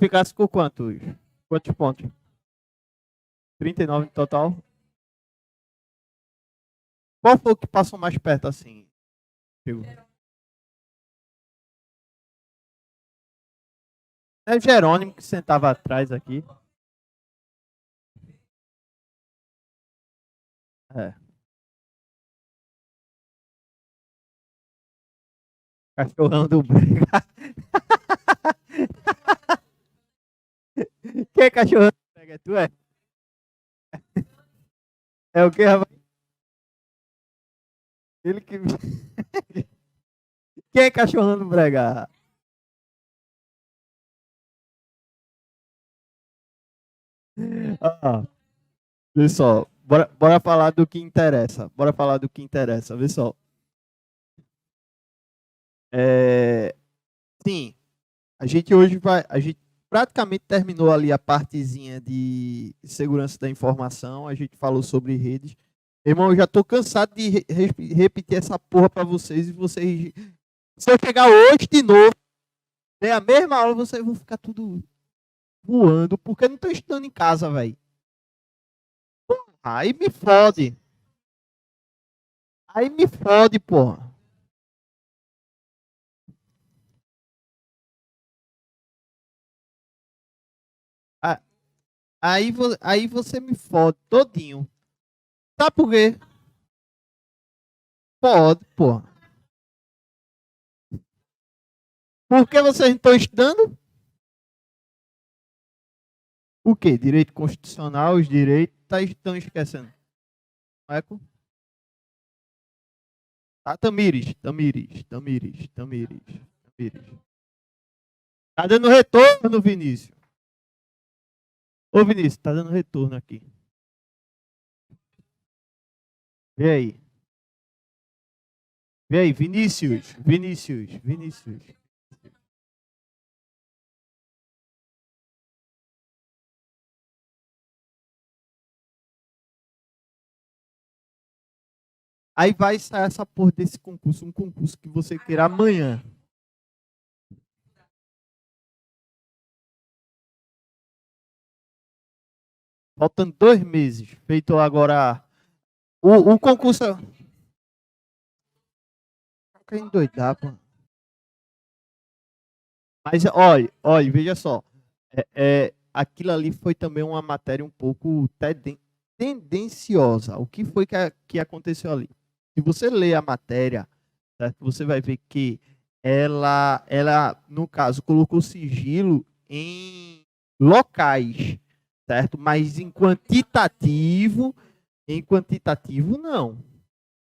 ficasse com quantos? Quantos pontos? 39 no total? Qual foi o que passou mais perto assim? Digo? É Jerônimo que sentava atrás aqui. É. Cachorrão do Brega. Quem é cachorrão do Brega? Tu é? É o que, rapaz? Ele que. Quem é cachorrão do Brega? Ah, vê só. Bora falar do que interessa. Bora falar do que interessa. Vê só. É, sim, a gente hoje vai. A gente praticamente terminou ali a partezinha de segurança da informação. A gente falou sobre redes. Irmão, eu já tô cansado de repetir essa porra pra vocês. E vocês. Se eu chegar hoje de novo, é a mesma aula, vocês vão ficar tudo voando, porque não estão estudando em casa, velho. Aí me fode. Aí me fode, porra. Ah, aí você me fode todinho. Sabe por quê? Pode, porra. Por que vocês não estão estudando? O quê? Direito constitucional, os direitos, estão esquecendo. Eco? Tá, Tamires. Tá dando retorno, Vinícius. Ô, Vinícius, tá dando retorno aqui. Vê aí. Vê aí, Vinícius. Aí vai sair essa porra desse concurso, um concurso que você queira amanhã. Faltando 2 meses. Feito agora. O concurso. Quer endoidar, pô. Mas olha, veja só. Aquilo ali foi também uma matéria um pouco tendenciosa. O que foi que aconteceu ali? Se você ler a matéria, certo? Você vai ver que ela, no caso, colocou sigilo em locais, certo? Mas em quantitativo não.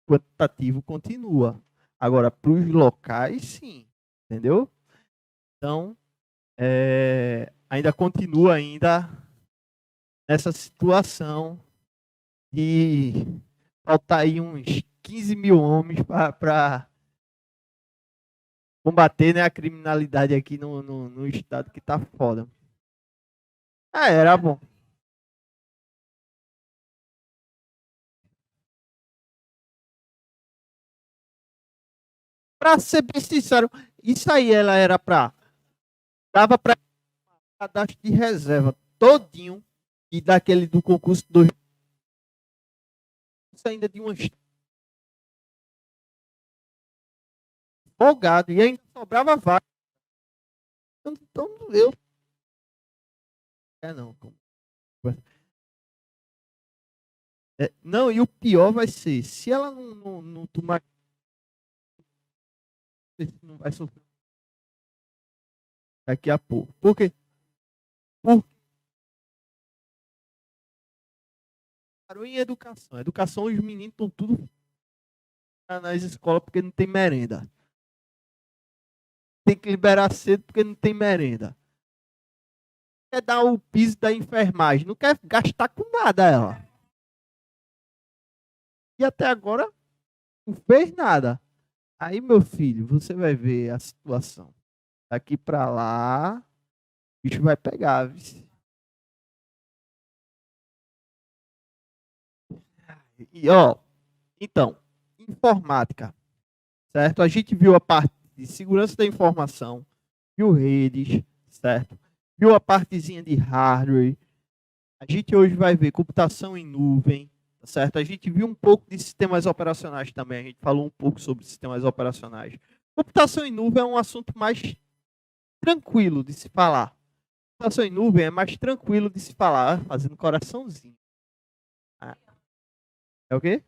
Quantitativo continua. Agora, para os locais, sim. Entendeu? Então, ainda continua ainda nessa situação de faltar aí uns 15 mil homens para combater, né, a criminalidade aqui no estado que tá foda. Era bom. Para ser bem sincero, isso aí ela era para dava para cadastro de reserva todinho e daquele do concurso do isso ainda de umas folgado e ainda sobrava vaga. Então eu não. Não, e o pior vai ser, se ela não tomar, não vai sofrer daqui a pouco. Por quê? Por em educação. Educação, os meninos estão tudo nas escolas porque não tem merenda. Tem que liberar cedo porque não tem merenda. Quer dar o piso da enfermagem, não quer gastar com nada ela. E até agora não fez nada. Aí, meu filho, você vai ver a situação. Daqui para lá, o bicho vai pegar, viu? E, ó, então, informática, certo? A gente viu a parte de segurança da informação, viu redes, certo? viu a partezinha de hardware. A gente hoje vai ver computação em nuvem, tá certo? A gente viu um pouco de sistemas operacionais também. A gente falou um pouco sobre sistemas operacionais. Computação em nuvem é um assunto mais tranquilo de se falar. Computação em nuvem é mais tranquilo de se falar, fazendo coraçãozinho. É o quê?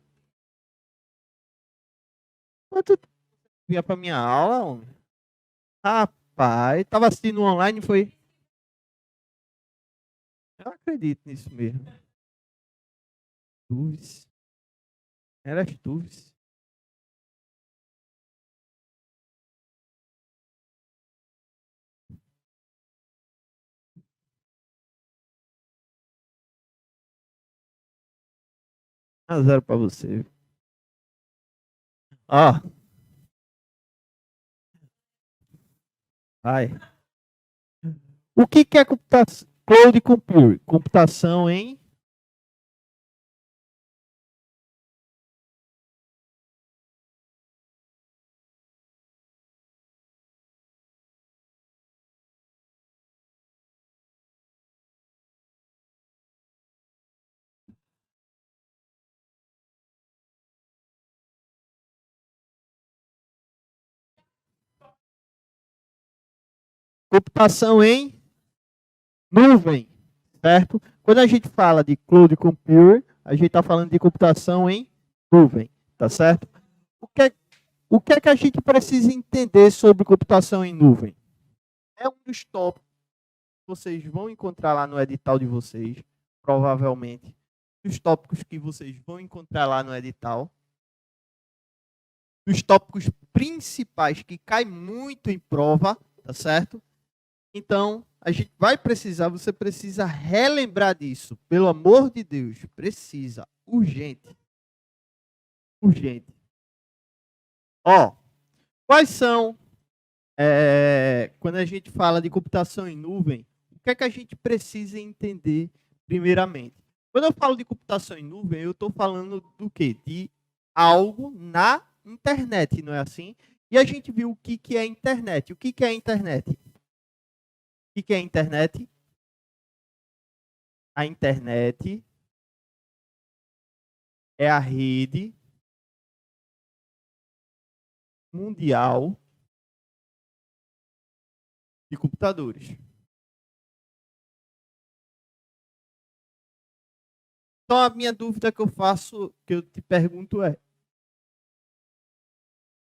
Quanto vinha para minha aula, homem? Rapaz, tava assistindo online, foi? Eu acredito nisso mesmo. Tuves. Eras Tuves. A zero para você. Ó, vai. O que é computação? Cloud Computing? Computação em computação em nuvem, certo? Quando a gente fala de Cloud Computing, a gente está falando de computação em nuvem, tá certo? O que é que a gente precisa entender sobre computação em nuvem? É um dos tópicos que vocês vão encontrar lá no edital de vocês, provavelmente. Os tópicos que vocês vão encontrar lá no edital. Os tópicos principais que caem muito em prova, tá certo? Então, a gente vai precisar, você precisa relembrar disso. Pelo amor de Deus, precisa. Urgente. Urgente. Ó, quais são, quando a gente fala de computação em nuvem, o que é que a gente precisa entender primeiramente? Quando eu falo de computação em nuvem, eu estou falando do quê? De algo na internet, não é assim? E a gente viu o que é a internet. O que é a internet? O que é a internet? A internet é a rede mundial de computadores. Então, a minha dúvida que eu faço, que eu te pergunto é,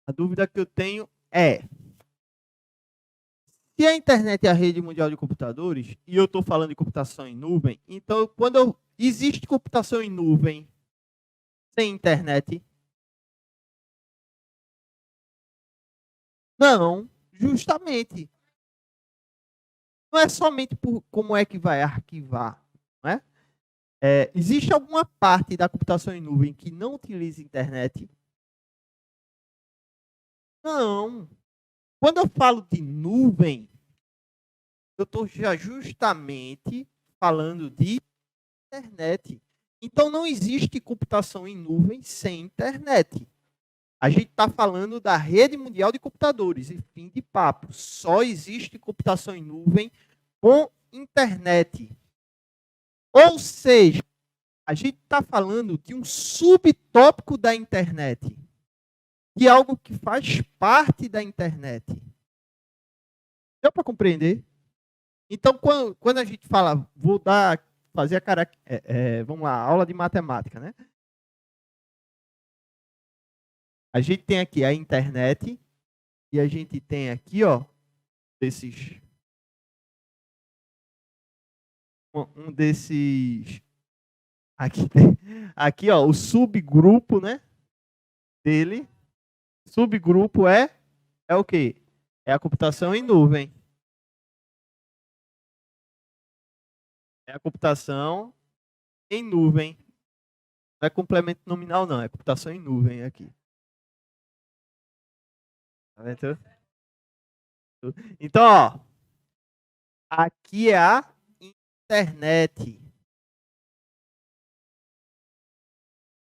a dúvida que eu tenho é, se a internet é a rede mundial de computadores, e eu estou falando de computação em nuvem, então, quando existe computação em nuvem sem internet? Não, justamente. Não é somente por como é que vai arquivar, não é? Existe alguma parte da computação em nuvem que não utiliza internet? Não. Quando eu falo de nuvem, eu estou já justamente falando de internet. Então, não existe computação em nuvem sem internet. A gente está falando da rede mundial de computadores, e fim de papo. Só existe computação em nuvem com internet. Ou seja, a gente está falando de um subtópico da internet, de algo que faz parte da internet. Deu para compreender? Então, quando a gente fala, fazer vamos lá, aula de matemática, né? A gente tem aqui a internet e a gente tem aqui, ó, um desses aqui, ó, o subgrupo, né? Dele. Subgrupo é o quê? É a computação em nuvem. É a computação em nuvem. Não é complemento nominal, não. É computação em nuvem aqui. Tá vendo? Então, ó, aqui é a internet.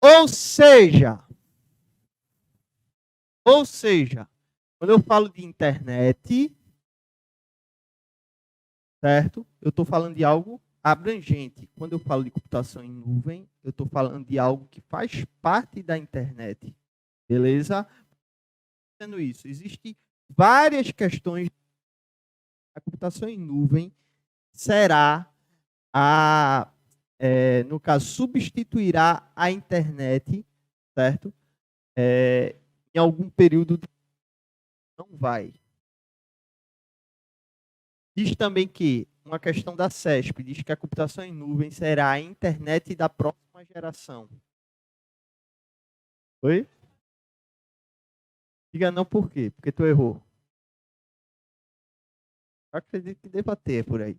Ou seja, quando eu falo de internet, certo? Eu estou falando de algo abrangente. Quando eu falo de computação em nuvem, eu estou falando de algo que faz parte da internet. Beleza? Sendo isso, existem várias questões. A computação em nuvem será no caso, substituirá a internet, certo? Em algum período não vai. Diz também que uma questão da CESP diz que a computação em nuvem será a internet da próxima geração. Oi? Diga não por quê? Porque tu errou. Eu acredito que deva ter por aí.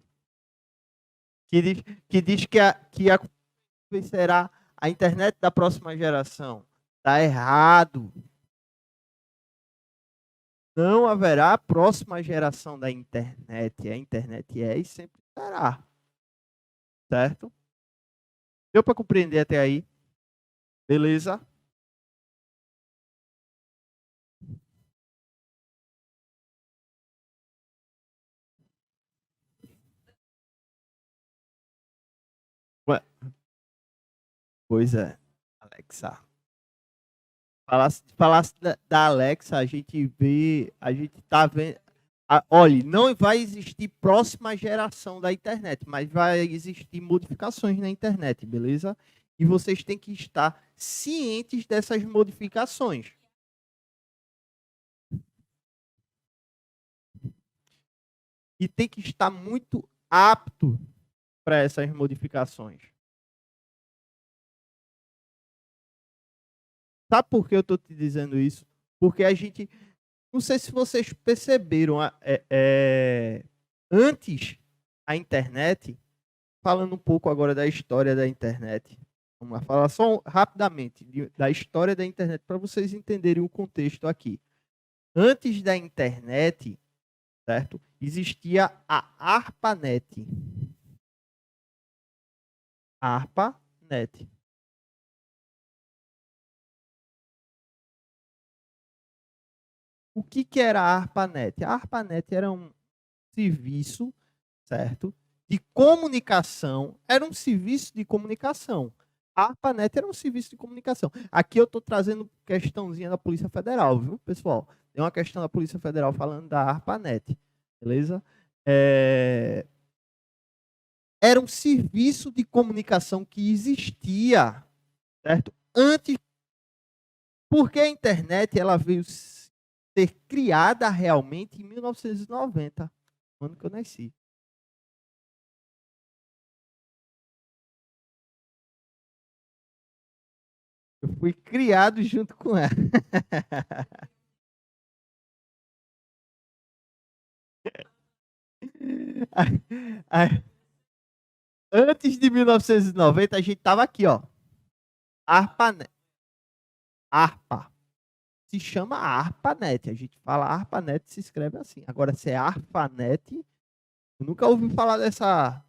Que diz que a nuvem será a internet da próxima geração. Está errado. Não haverá próxima geração da internet. A internet é e sempre será. Certo? Deu para compreender até aí? Beleza? Ué, pois é, Alexa. Falasse da Alexa, a gente tá vendo. Olha, não vai existir próxima geração da internet, mas vai existir modificações na internet, beleza? E vocês têm que estar cientes dessas modificações. E tem que estar muito apto para essas modificações. Sabe por que eu estou te dizendo isso? Porque a gente... Não sei se vocês perceberam, antes a internet, falando um pouco agora da história da internet, vamos lá, falar só rapidamente da história da internet para vocês entenderem o contexto aqui. Antes da internet, certo? Existia a ARPANET. ARPANET. O que era a ARPANET? A ARPANET era um serviço, certo? De comunicação, era um serviço de comunicação. A ARPANET era um serviço de comunicação. Aqui eu estou trazendo questãozinha da Polícia Federal, viu, pessoal? Tem uma questão da Polícia Federal falando da ARPANET, beleza? Era um serviço de comunicação que existia, certo? Antes, porque a internet ela veio ser criada realmente em 1990, ano que eu nasci. Eu fui criado junto com ela. Antes de 1990, a gente tava aqui, ó. ARPANET. ARPA. Se chama ARPANET. A gente fala ARPANET, se escreve assim. Agora, se é ARPANET, eu nunca ouvi falar dessa...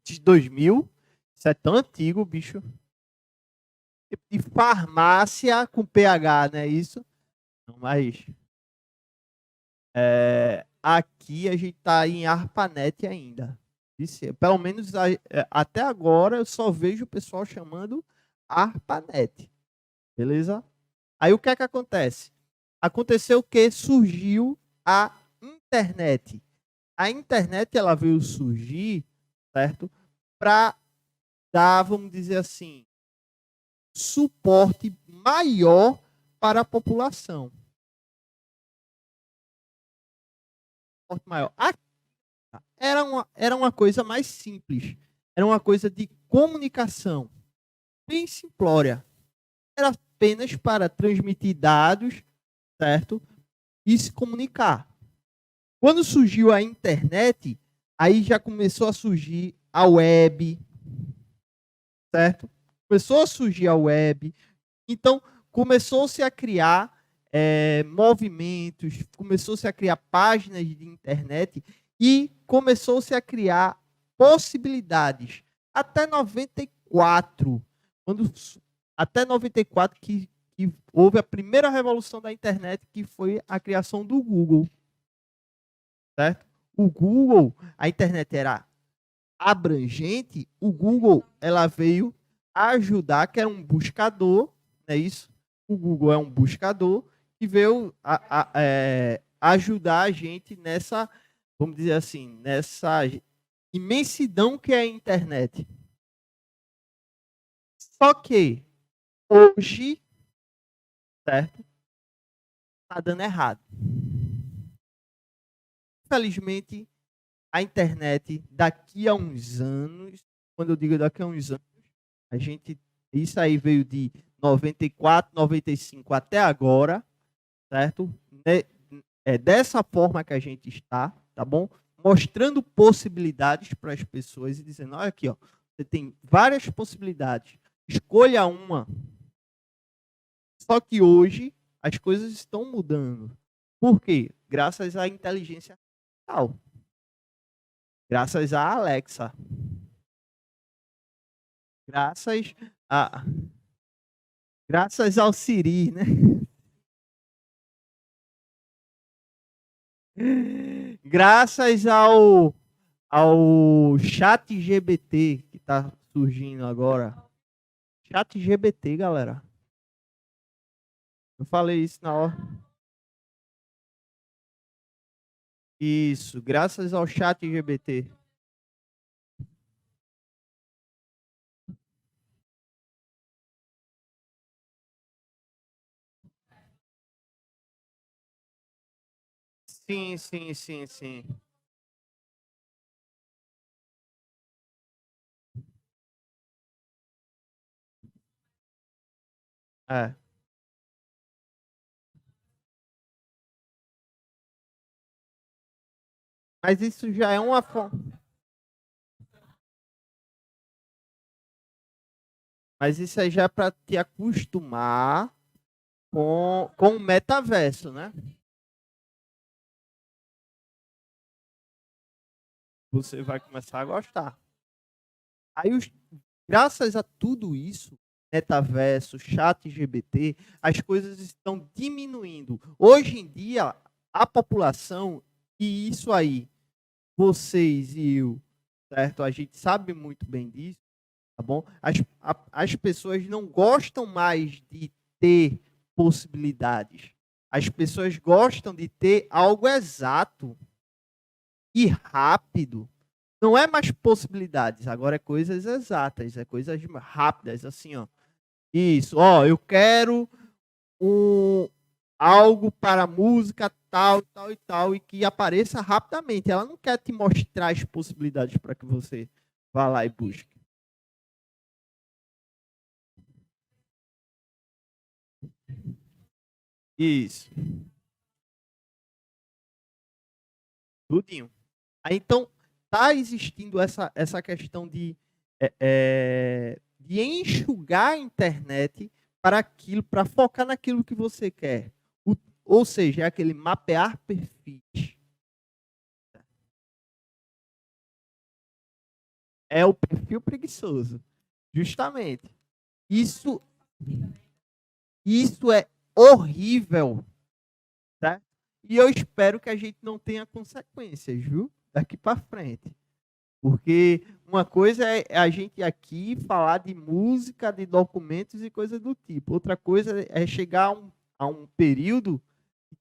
De 2000. Isso é tão antigo, bicho. De farmácia com PH, não é isso? Não, mas... aqui a gente tá em ARPANET ainda. Pelo menos até agora eu só vejo o pessoal chamando ARPANET. Beleza? Aí o que é que acontece? Aconteceu que surgiu a internet. A internet ela veio surgir, certo? Para dar, vamos dizer assim, suporte maior para a população. Suporte maior. Era uma coisa mais simples. Era uma coisa de comunicação. Bem simplória. Era apenas para transmitir dados, certo? E se comunicar. Quando surgiu a internet, aí já começou a surgir a web, certo? Começou a surgir a web. Então, começou-se a criar movimentos, começou-se a criar páginas de internet e começou-se a criar possibilidades. Até 94, 94, quando, até 94 que houve a primeira revolução da internet, que foi a criação do Google. Certo? O Google, a internet era abrangente, o Google ela veio ajudar, que era um buscador, não é isso? O Google é um buscador que veio ajudar a gente nessa, vamos dizer assim, nessa imensidão que é a internet. Só que hoje, certo? Tá dando errado. Infelizmente, a internet daqui a uns anos, quando eu digo daqui a uns anos, a gente, isso aí veio de 94, 95 até agora, certo? É dessa forma que a gente está, tá bom? Mostrando possibilidades para as pessoas e dizendo, olha aqui, ó, você tem várias possibilidades, escolha uma. Só que hoje as coisas estão mudando. Por quê? Graças à inteligência artificial. Graças à Alexa. Graças a graças ao Siri, né? Graças ao chat GBT que está surgindo agora. Chat GBT, galera. Eu falei isso na hora. Isso, graças ao chat GBT. Sim, sim, sim, sim. É. Mas isso já é uma forma. Mas isso aí já é para te acostumar com o metaverso, né? Você vai começar a gostar. Aí, graças a tudo isso, metaverso, chat GBT, as coisas estão diminuindo. Hoje em dia, a população, e isso aí, vocês e eu, certo? A gente sabe muito bem disso, tá bom? As pessoas não gostam mais de ter possibilidades. As pessoas gostam de ter algo exato e rápido. Não é mais possibilidades, agora é coisas exatas, é coisas rápidas, assim, ó. Isso, ó, eu quero um algo para música tal, tal e tal, e que apareça rapidamente. Ela não quer te mostrar as possibilidades para que você vá lá e busque. Isso, tudinho. Aí, então, tá existindo essa questão de enxugar a internet para aquilo, para focar naquilo que você quer. Ou seja, é aquele mapear perfis. É o perfil preguiçoso. Justamente. Isso, isso é horrível, tá? E eu espero que a gente não tenha consequências, viu? Daqui para frente. Porque uma coisa é a gente aqui falar de música, de documentos e coisas do tipo. Outra coisa é chegar a um período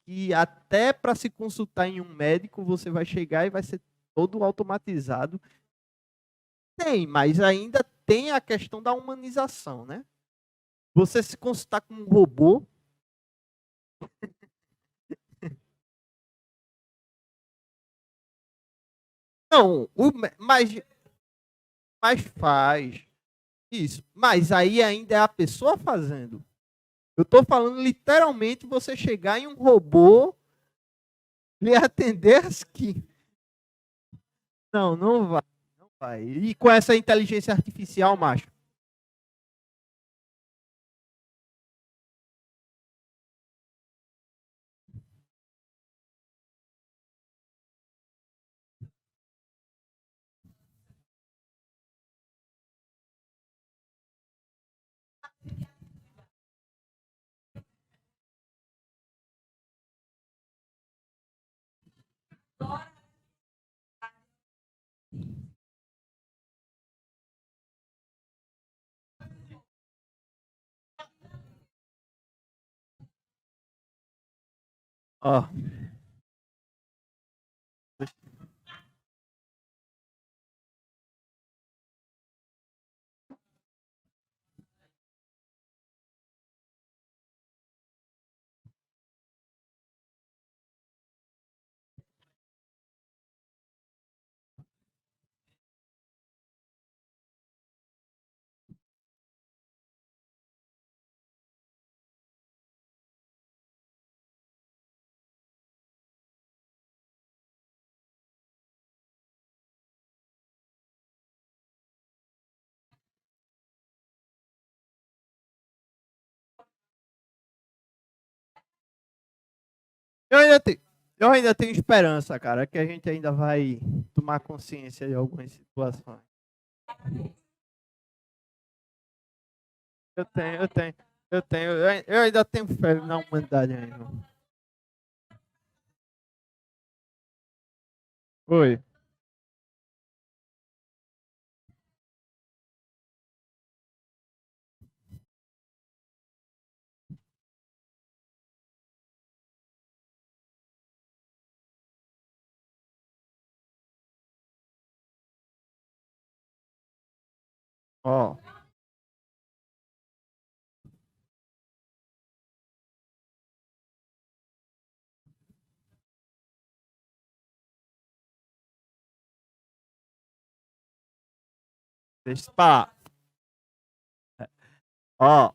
que até para se consultar em um médico você vai chegar e vai ser todo automatizado. Tem, mas ainda tem a questão da humanização, né? Você se consultar com um robô. Não, mas faz isso. Mas aí ainda é a pessoa fazendo. Eu estou falando literalmente você chegar em um robô lhe atender aqui. Não, não vai. Não vai. E com essa inteligência artificial, macho? Ó, eu ainda tenho, eu ainda tenho esperança, cara, que a gente ainda vai tomar consciência de algumas situações. Eu ainda tenho fé na humanidade ainda. Oi. Ó, deixa pá. Ó,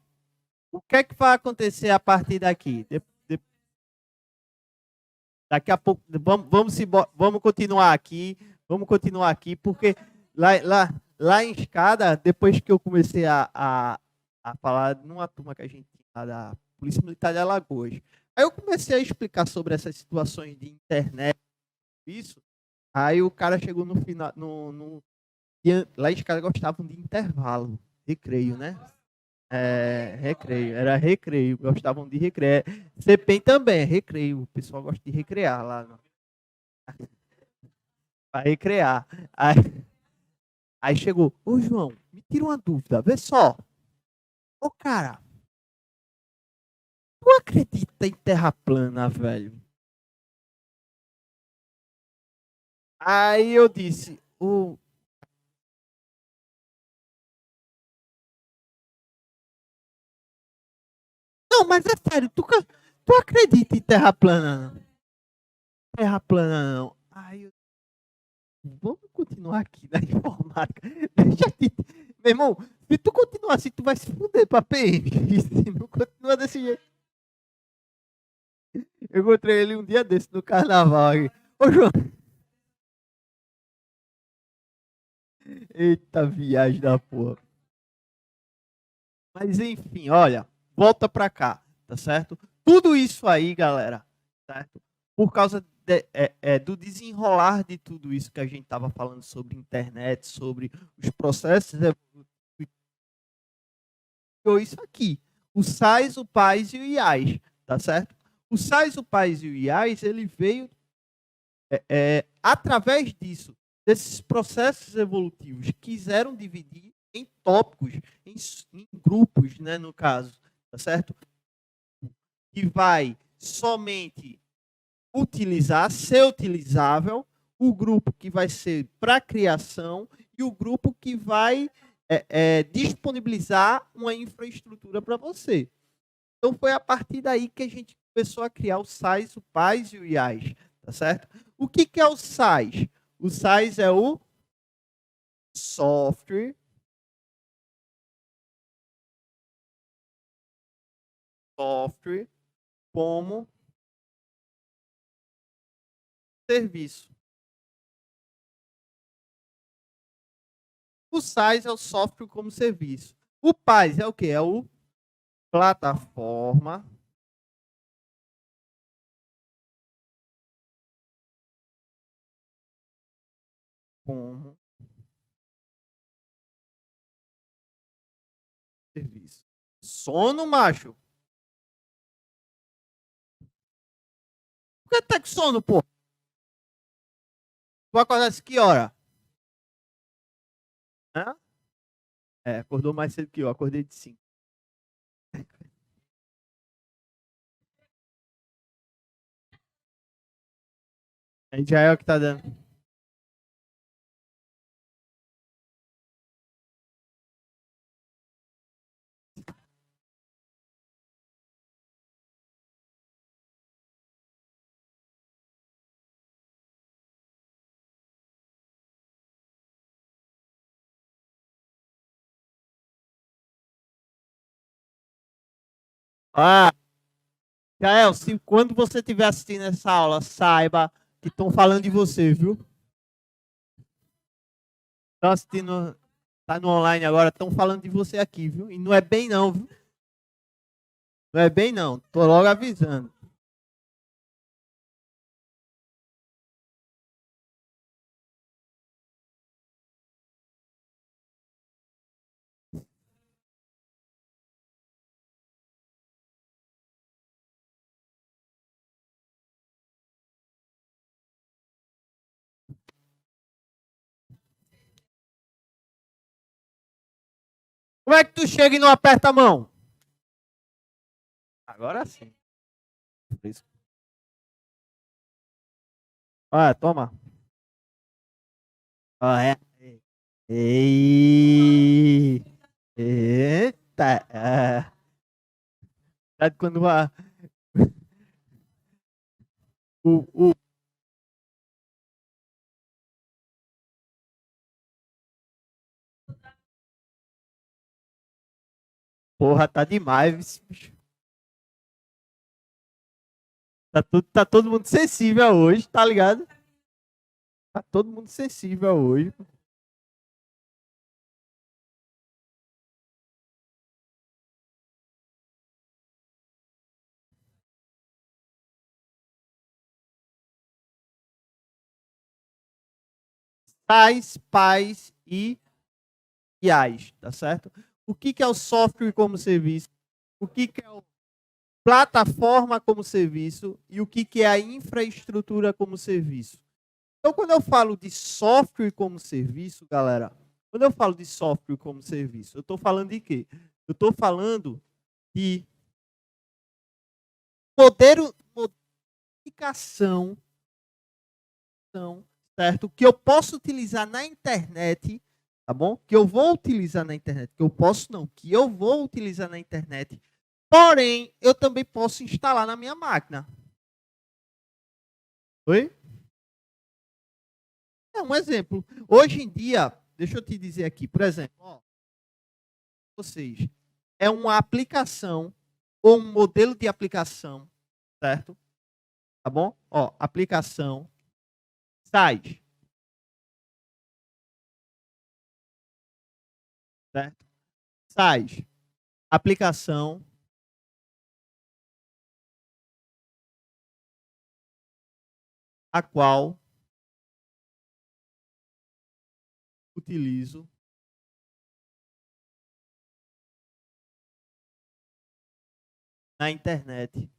o que é que vai acontecer a partir daqui? Daqui a pouco, vamos continuar aqui, porque lá em escada, depois que eu comecei a falar numa turma que a gente tinha lá da Polícia Militar de Alagoas, aí eu comecei a explicar sobre essas situações de internet, isso, aí o cara chegou no final, lá em escada gostavam de intervalo, recreio, né? É, recreio, era recreio, gostavam de recreio. CPEM também, é recreio, o pessoal gosta de recrear lá, para recrear. Aí chegou, ô João, me tira uma dúvida, vê só, ô cara, tu acredita em terra plana, velho? Aí eu disse, não, mas é sério, tu acredita em terra plana, não? Terra plana não. Aí eu, vamos continuar aqui na informática. Deixa eu te... Meu irmão, se tu continuar assim, tu vai se fuder pra PM. Se não continua desse jeito. Eu encontrei ele um dia desse no carnaval aí. Ô, João. Eita viagem da porra. Mas enfim, olha, volta pra cá, tá certo? Tudo isso aí, galera, certo? Por causa do desenrolar de tudo isso que a gente tava falando sobre internet, sobre os processos isso aqui. O SAIS, o PAIS e o IAS, tá certo? O SAIS, o PAIS e o IAS, ele veio através disso, desses processos evolutivos, quiseram dividir em tópicos, em grupos, né, no caso, tá certo? Que vai somente utilizar, ser utilizável, o grupo que vai ser para criação e o grupo que vai disponibilizar uma infraestrutura para você. Então foi a partir daí que a gente começou a criar o SAIS, o PAIS e o IAS, tá certo? O que, que é o SAIS? O SAIS é o software, software como serviço. O SaaS é o software como serviço. O PaaS é o que? É o plataforma como serviço. Sono, macho. Por que tá com sono, pô? Tu acordasse que hora? Hã? É, acordou mais cedo que eu. Acordei de 5. Aí já é o que tá dando. Ah, Jael, se quando você estiver assistindo essa aula, saiba que estão falando de você, viu? Estão assistindo, tá no online agora, estão falando de você aqui, viu? E não é bem não, viu? Não é bem não. Tô logo avisando. Como é que tu chega e não aperta a mão? Agora sim. Isso. Ah, toma. Ah, é. Ei. Eita. Ah. Sabe quando o porra tá demais, bicho. Tá todo mundo sensível hoje, tá ligado? Tá todo mundo sensível hoje. Tais, pais e IAs, tá certo? O que é o software como serviço? O que é a plataforma como serviço? E o que é a infraestrutura como serviço? Então, quando eu falo de software como serviço, galera, quando eu falo de software como serviço, eu estou falando de quê? Eu estou falando de poder, modificação, certo? Que eu posso utilizar na internet, tá bom? Que eu vou utilizar na internet, que eu posso não, que eu vou utilizar na internet. Porém, eu também posso instalar na minha máquina. Oi? É um exemplo. Hoje em dia, deixa eu te dizer aqui, por exemplo, ó, vocês, é uma aplicação ou um modelo de aplicação, certo? Tá bom? Ó, aplicação, site, certo? Site, aplicação, a qual utilizo na internet.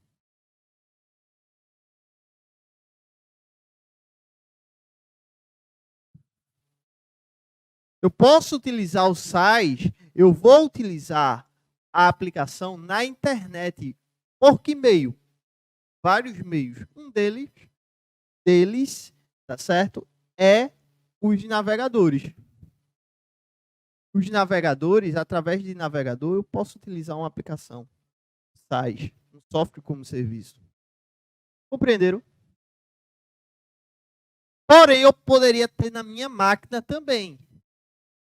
Eu posso utilizar o site, eu vou utilizar a aplicação na internet. Por que meio? Vários meios. Um deles, tá certo? É os navegadores. Os navegadores, através de navegador, eu posso utilizar uma aplicação, site, um software como serviço. Compreenderam? Porém, eu poderia ter na minha máquina também.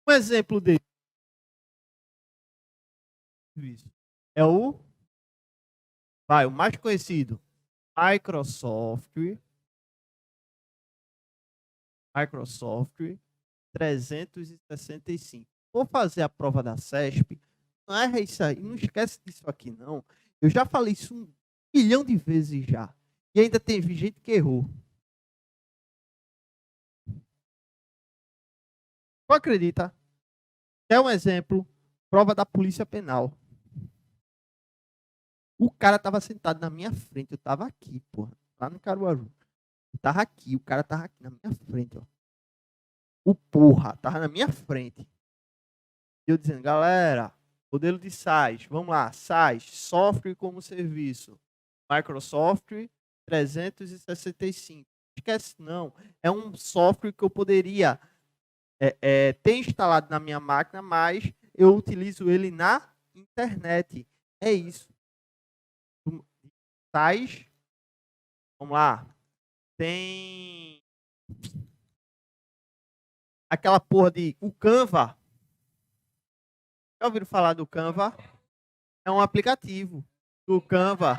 Um exemplo desse serviço é o mais conhecido, Microsoft 365. Vou fazer a prova da CESP. Não é isso aí, não esquece disso aqui, não. Eu já falei isso 1 milhão de vezes já. E ainda teve gente que errou. Tu acredita? É um exemplo, prova da Polícia Penal. O cara tava sentado na minha frente, eu tava aqui, porra, lá no Caruaru. Eu tava aqui, o cara tava aqui na minha frente, ó. O porra tava na minha frente. E eu dizendo, galera, modelo de SaaS, vamos lá, SaaS, software como serviço, Microsoft 365. Esquece não, é um software que eu poderia ter instalado na minha máquina, mas eu utilizo ele na internet. É isso. SaaS, vamos lá, tem aquela porra de o Canva. Já ouviram falar do Canva? É um aplicativo do Canva.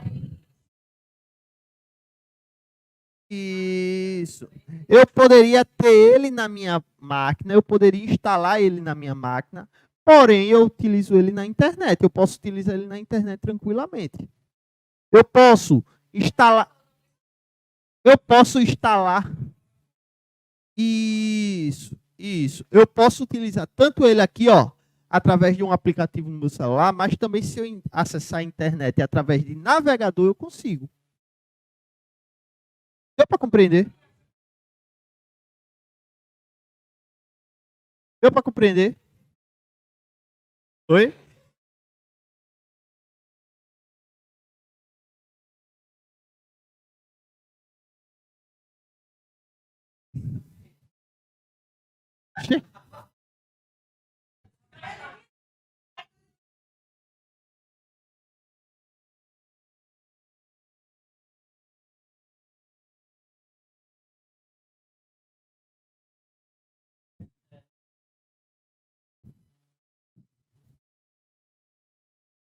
Isso. Eu poderia ter ele na minha máquina, eu poderia instalar ele na minha máquina, porém eu utilizo ele na internet. Eu posso utilizar ele na internet tranquilamente. Eu posso instalar. Eu posso instalar. Isso. Eu posso utilizar tanto ele aqui, ó, através de um aplicativo no meu celular, mas também se eu acessar a internet através de navegador, eu consigo. Deu para compreender? Deu para compreender? Oi?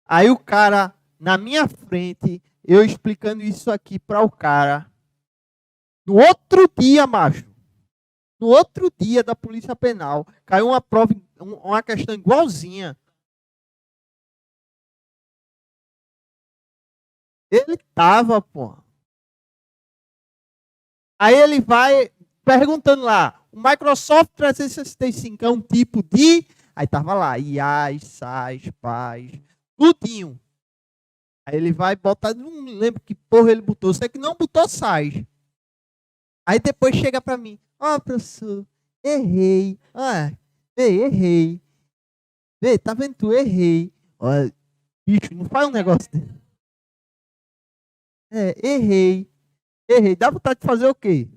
Aí o cara, na minha frente, eu explicando isso aqui para o cara. No outro dia, macho, no outro dia da Polícia Penal, caiu uma prova, uma questão igualzinha. Ele tava, pô. Aí ele vai perguntando lá, o Microsoft 365 é um tipo de... Aí tava lá, IAs, SAs, PAs, tudinho. Aí ele vai botar, não me lembro que porra ele botou, sei que não botou SAs. Aí depois chega para mim, ó, professor, errei, errei. Vê, tá vendo, tu errei. Ó, bicho, não faz um negócio desse. Errei. Dá vontade de fazer o quê?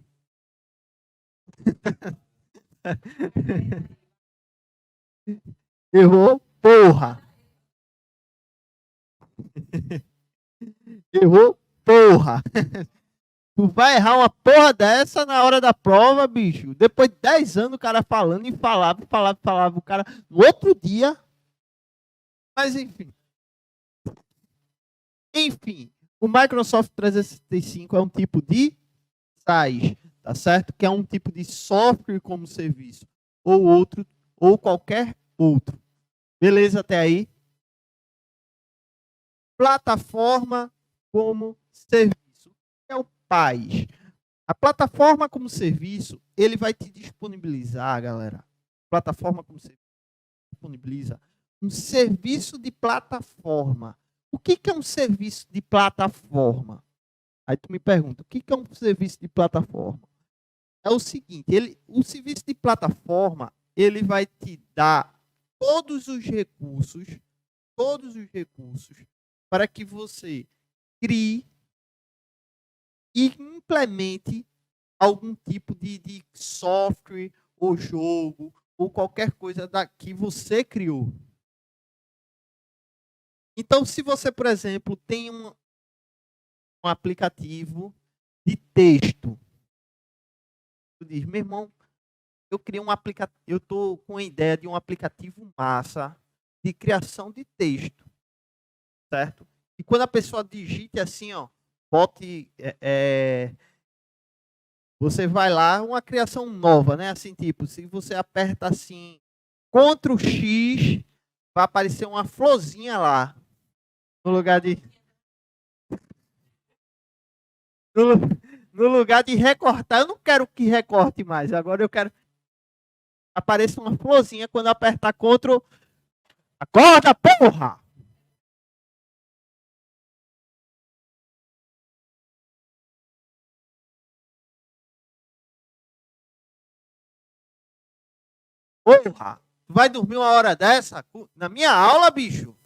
Errou, porra. Errou, porra. Tu vai errar uma porra dessa na hora da prova, bicho. Depois de 10 anos o cara falando e falava. O cara, no outro dia. Mas enfim. Enfim, o Microsoft 365 é um tipo de SaaS, tá certo? Que é um tipo de software como serviço. Ou outro, ou qualquer outro. Beleza até aí? Plataforma como serviço. É o PaaS. A plataforma como serviço, ele vai te disponibilizar, galera. Plataforma como serviço disponibiliza um serviço de plataforma. O que é um serviço de plataforma? Aí tu me pergunta, o que é um serviço de plataforma? É o seguinte, o serviço de plataforma, ele vai te dar todos os recursos para que você crie e implemente algum tipo de software ou jogo ou qualquer coisa que você criou. Então, se você, por exemplo, tem um aplicativo de texto, tu diz, meu irmão, eu criei um aplicativo, eu estou com a ideia de um aplicativo massa de criação de texto, certo? E quando a pessoa digite assim, ó, bote, você vai lá, uma criação nova, né? Assim, tipo, se você aperta assim, Ctrl X, vai aparecer uma florzinha lá, no lugar de, no, no lugar de recortar. Eu não quero que recorte mais, agora eu quero apareça uma florzinha quando apertar Ctrl. Acorda, porra! Porra, tu vai dormir uma hora dessa? Na minha aula, bicho.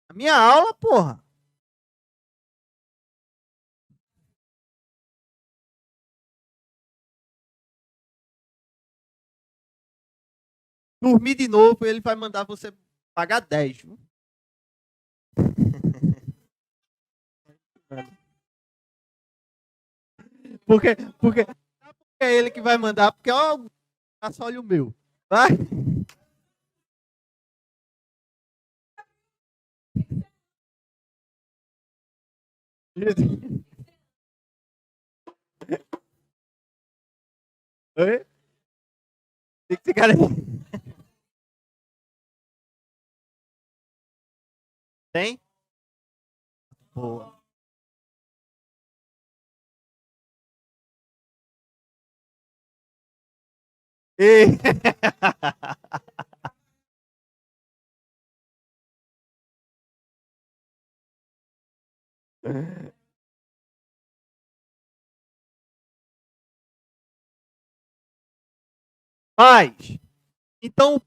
Na minha aula, porra. Dormir de novo, ele vai mandar você pagar 10. Viu? Porque é ele que vai mandar, porque ó, só olha o meu. Vai. Oi? Tem que ficar. Tem? Boa. E... Paz. Então,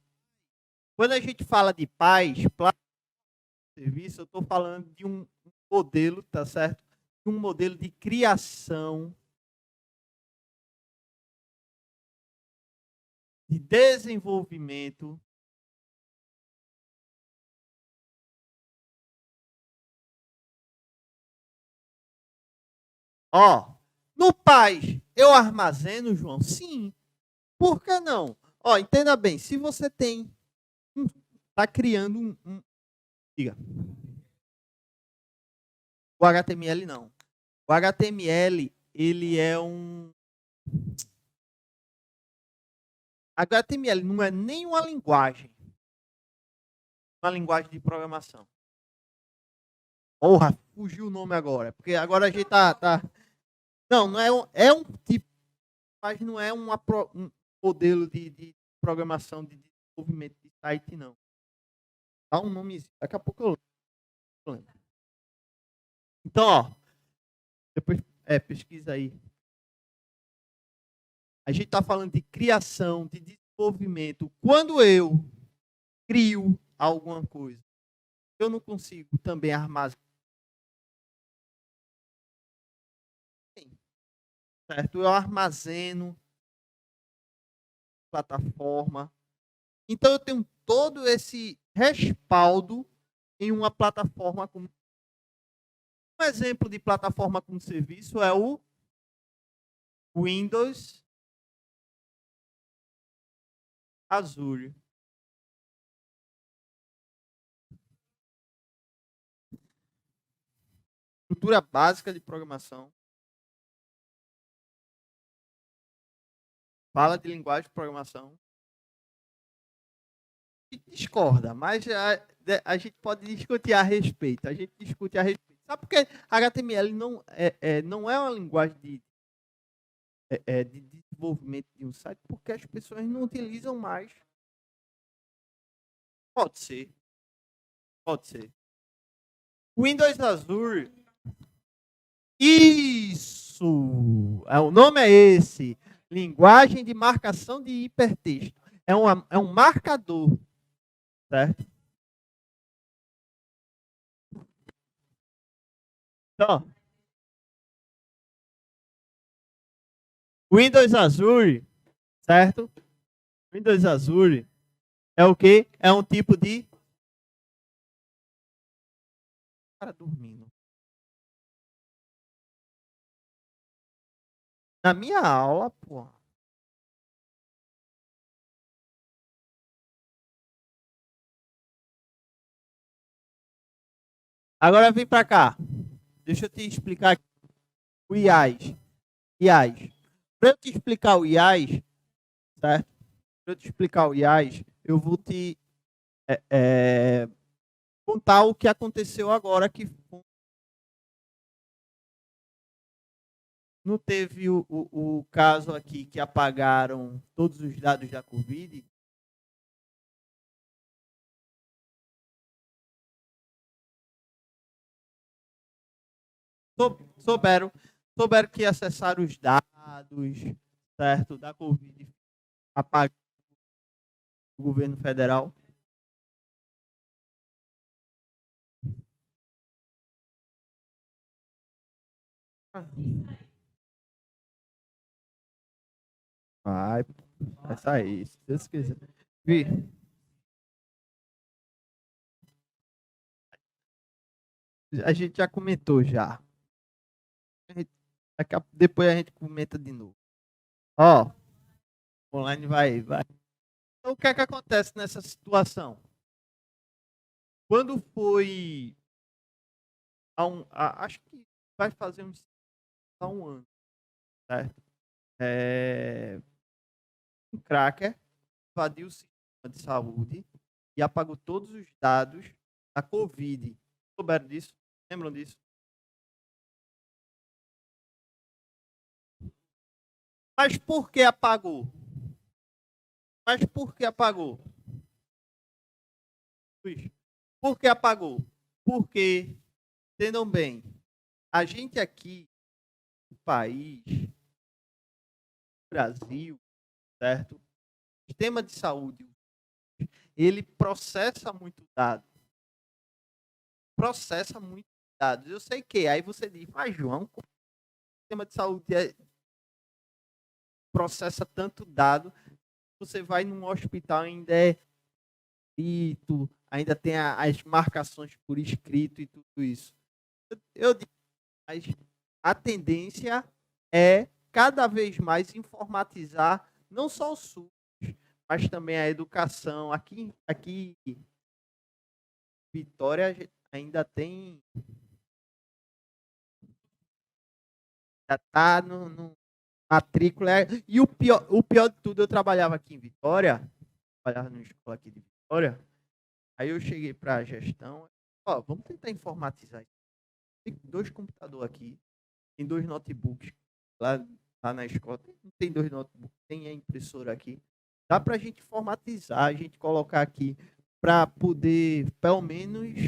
quando a gente fala de paz, plano de serviço, eu estou falando de um modelo, tá certo? Um modelo de criação, de desenvolvimento. Ó, no paz, eu armazeno, João? Sim. Por que não? Ó, entenda bem, se você tem tá criando diga. O HTML não. O HTML, ele é um HTML não é nem uma linguagem de programação. Porra, fugiu o nome agora, porque agora a gente tá... Não, não é um tipo, mas não é um modelo de programação de desenvolvimento de site, não. Dá um nome, daqui a pouco eu lembro. Então, ó, depois pesquisa aí. A gente está falando de criação, de desenvolvimento. Quando eu crio alguma coisa, eu não consigo também armazenar. Certo? Eu armazeno plataforma. Então eu tenho todo esse respaldo em uma plataforma como um exemplo de plataforma como serviço é o Windows Azure. Estrutura básica de programação. Fala de linguagem de programação. A gente discorda, mas a gente pode discutir a respeito. A gente discute a respeito. Sabe por que HTML não é uma linguagem de desenvolvimento de um site? Porque as pessoas não utilizam mais. Pode ser. Pode ser. Windows Azure. Isso! O nome é esse. Linguagem de marcação de hipertexto. É um marcador. Certo? Então, Windows Azure, certo? Windows Azure é o quê? É um tipo de... Cara dormindo. Na minha aula, pô. Agora vem para cá. Deixa eu te explicar aqui. O IAS. IAS. Para eu te explicar o IAS, certo? Para eu te explicar o IAS, eu vou te contar o que aconteceu agora, que não teve o caso aqui que apagaram todos os dados da Covid. Souberam que acessaram os dados, certo, da Covid. Apaga o governo federal. Vai sair, se Deus quiser. Vi, a gente já comentou já. Depois a gente comenta de novo. Ó, online vai. Então, o que é que acontece nessa situação? Quando foi acho que vai fazer um ano, certo? Um cracker invadiu o sistema de saúde e apagou todos os dados da Covid. Souberam disso? Lembram disso? Mas por que apagou? Mas por que apagou? Por que apagou? Porque, entendam bem, a gente aqui, no país, no Brasil, certo? O sistema de saúde, ele processa muito dados. Processa muito dados. Eu sei que aí você diz, mas João, o sistema de saúde processa tanto dado, você vai num hospital ainda é escrito, ainda tem as marcações por escrito e tudo isso. Eu digo, mas a tendência é cada vez mais informatizar não só o SUS, mas também a educação. Aqui em Vitória ainda tem, já está no matrícula. E o pior de tudo, eu trabalhava aqui em Vitória, trabalhava numa escola aqui de Vitória. Aí eu cheguei para a gestão, ó, vamos tentar informatizar isso. Tem 2 computadores aqui, tem 2 notebooks lá na escola, tem 2 notebooks, tem a impressora aqui. Dá para a gente informatizar, a gente colocar aqui para poder, pelo menos,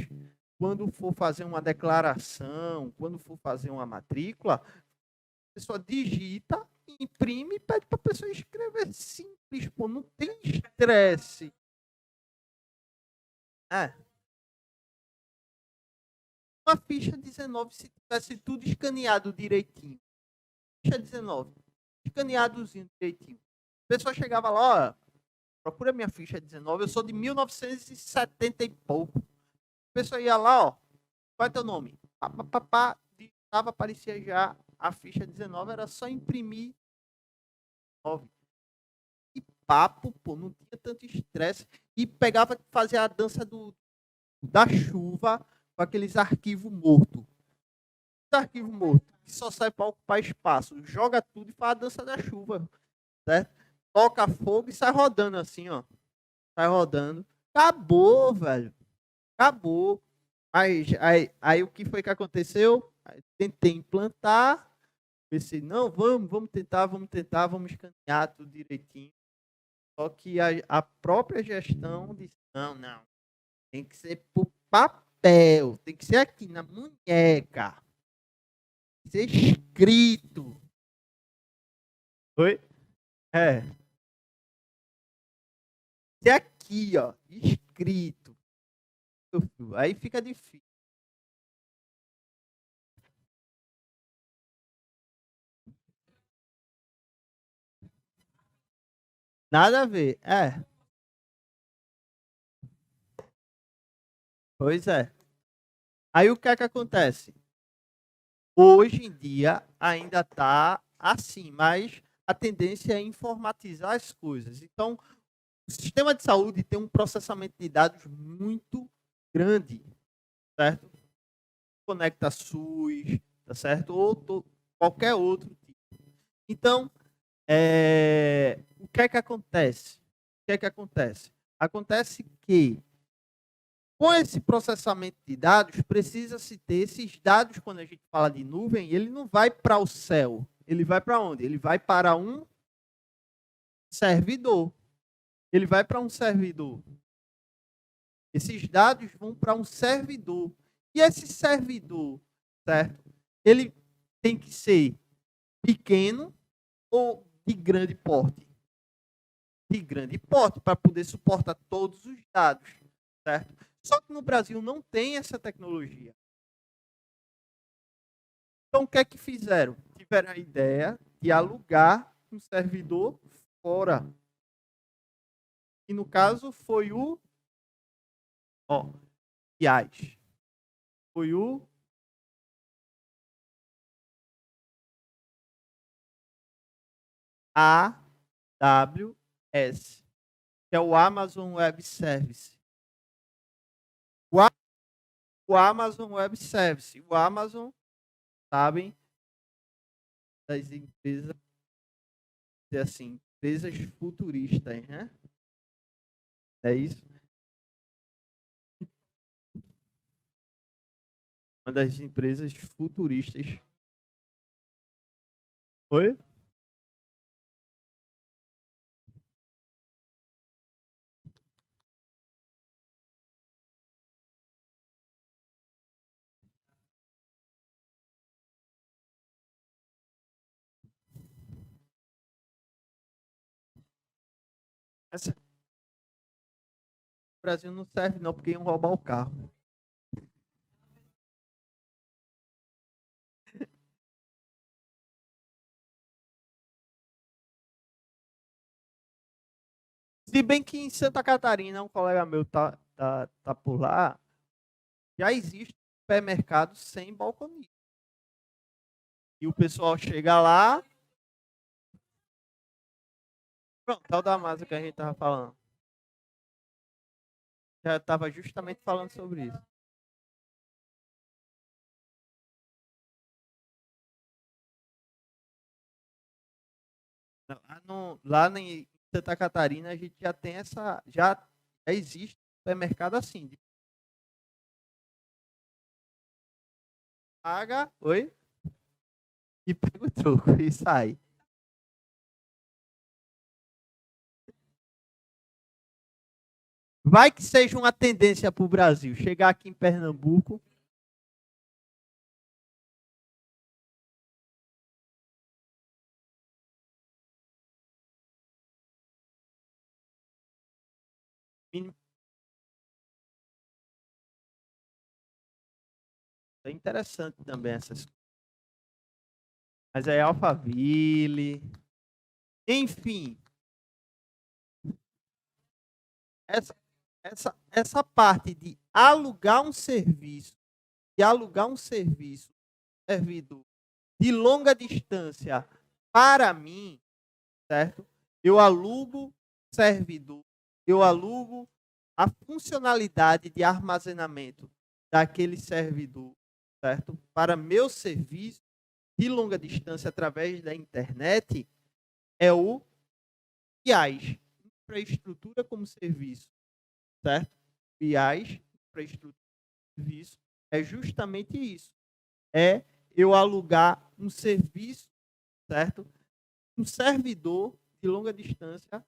quando for fazer uma declaração, quando for fazer uma matrícula, a pessoa digita, imprime e pede para a pessoa escrever. Simples, pô, não tem estresse. É. Uma ficha 19, se tivesse tudo escaneado direitinho. Ficha 19, escaneadozinho direitinho. A pessoa chegava lá, ó, procura minha ficha 19, eu sou de 1970 e pouco. A pessoa ia lá, ó, qual é teu nome? Pá, digitava, aparecia já a ficha 19, era só imprimir 9. E papo, pô, não tinha tanto estresse. E pegava, fazia a dança da chuva com aqueles arquivos mortos. Arquivo morto, que só sai para ocupar espaço. Joga tudo e faz a dança da chuva, certo? Toca fogo e sai rodando assim, ó. Sai rodando. Acabou, velho. Acabou. Aí o que foi que aconteceu? Tentei implantar. Pensei, não, vamos tentar, vamos escanear tudo direitinho. Só que a própria gestão disse, não. Tem que ser por papel. Tem que ser aqui, na munheca. Ser escrito. Oi? É. Ser aqui, ó, escrito. Aí fica difícil. Nada a ver. É. Pois é. Aí o que é que acontece? Hoje em dia ainda está assim, mas a tendência é informatizar as coisas. Então, o sistema de saúde tem um processamento de dados muito grande, certo? Conecta SUS, tá certo? Ou qualquer outro tipo. Então, o que é que acontece? O que é que acontece? Acontece que com esse processamento de dados, precisa-se ter esses dados, quando a gente fala de nuvem, ele não vai para o céu. Ele vai para onde? Ele vai para um servidor. Ele vai para um servidor. Esses dados vão para um servidor. E esse servidor, certo? Ele tem que ser pequeno ou de grande porte? de grande porte para poder suportar todos os dados, certo? Só que no Brasil não tem essa tecnologia. Então, o que é que fizeram? Tiveram a ideia de alugar um servidor fora. E, no caso, foi o IaaS. Foi o AWS, que é o Amazon Web Service. O Amazon Web Service. O Amazon, sabem, das empresas, assim, empresas futuristas, né? É isso? Uma das empresas futuristas. Oi? Essa, o Brasil não serve não, porque iam roubar o carro. Se bem que em Santa Catarina, um colega meu tá por lá, já existe supermercado sem balconista. E o pessoal chega lá. Pronto, tal da massa que a gente tava falando. Já estava justamente falando sobre isso. Lá em Santa Catarina a gente já tem essa. Já existe supermercado assim. Paga, oi? E pega o troco e sai. Vai que seja uma tendência para o Brasil. Chegar aqui em Pernambuco. É interessante também essas coisas. Mas é Alphaville. Enfim, essa, essa parte de alugar um serviço, servidor de longa distância para mim, certo? Eu alugo servidor, eu alugo a funcionalidade de armazenamento daquele servidor, certo? Para meu serviço de longa distância através da internet é o IaaS, infraestrutura como serviço, certo? IaaS, infraestrutura como serviço, é justamente isso. É eu alugar um serviço, certo? Um servidor de longa distância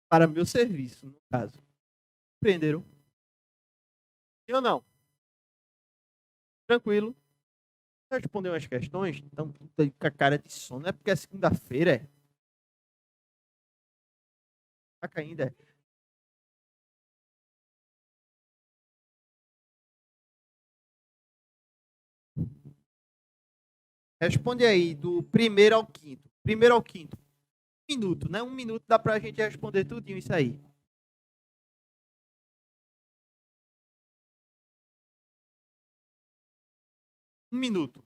para meu serviço, no caso. Compreenderam? Sim ou não? Tranquilo. Responder umas questões, então com a cara de sono. Não é porque é segunda-feira, é? Saca ainda, é? Responde aí, do primeiro ao quinto. Primeiro ao quinto. Um minuto, né? Um minuto dá pra gente responder tudinho isso aí. Um minuto.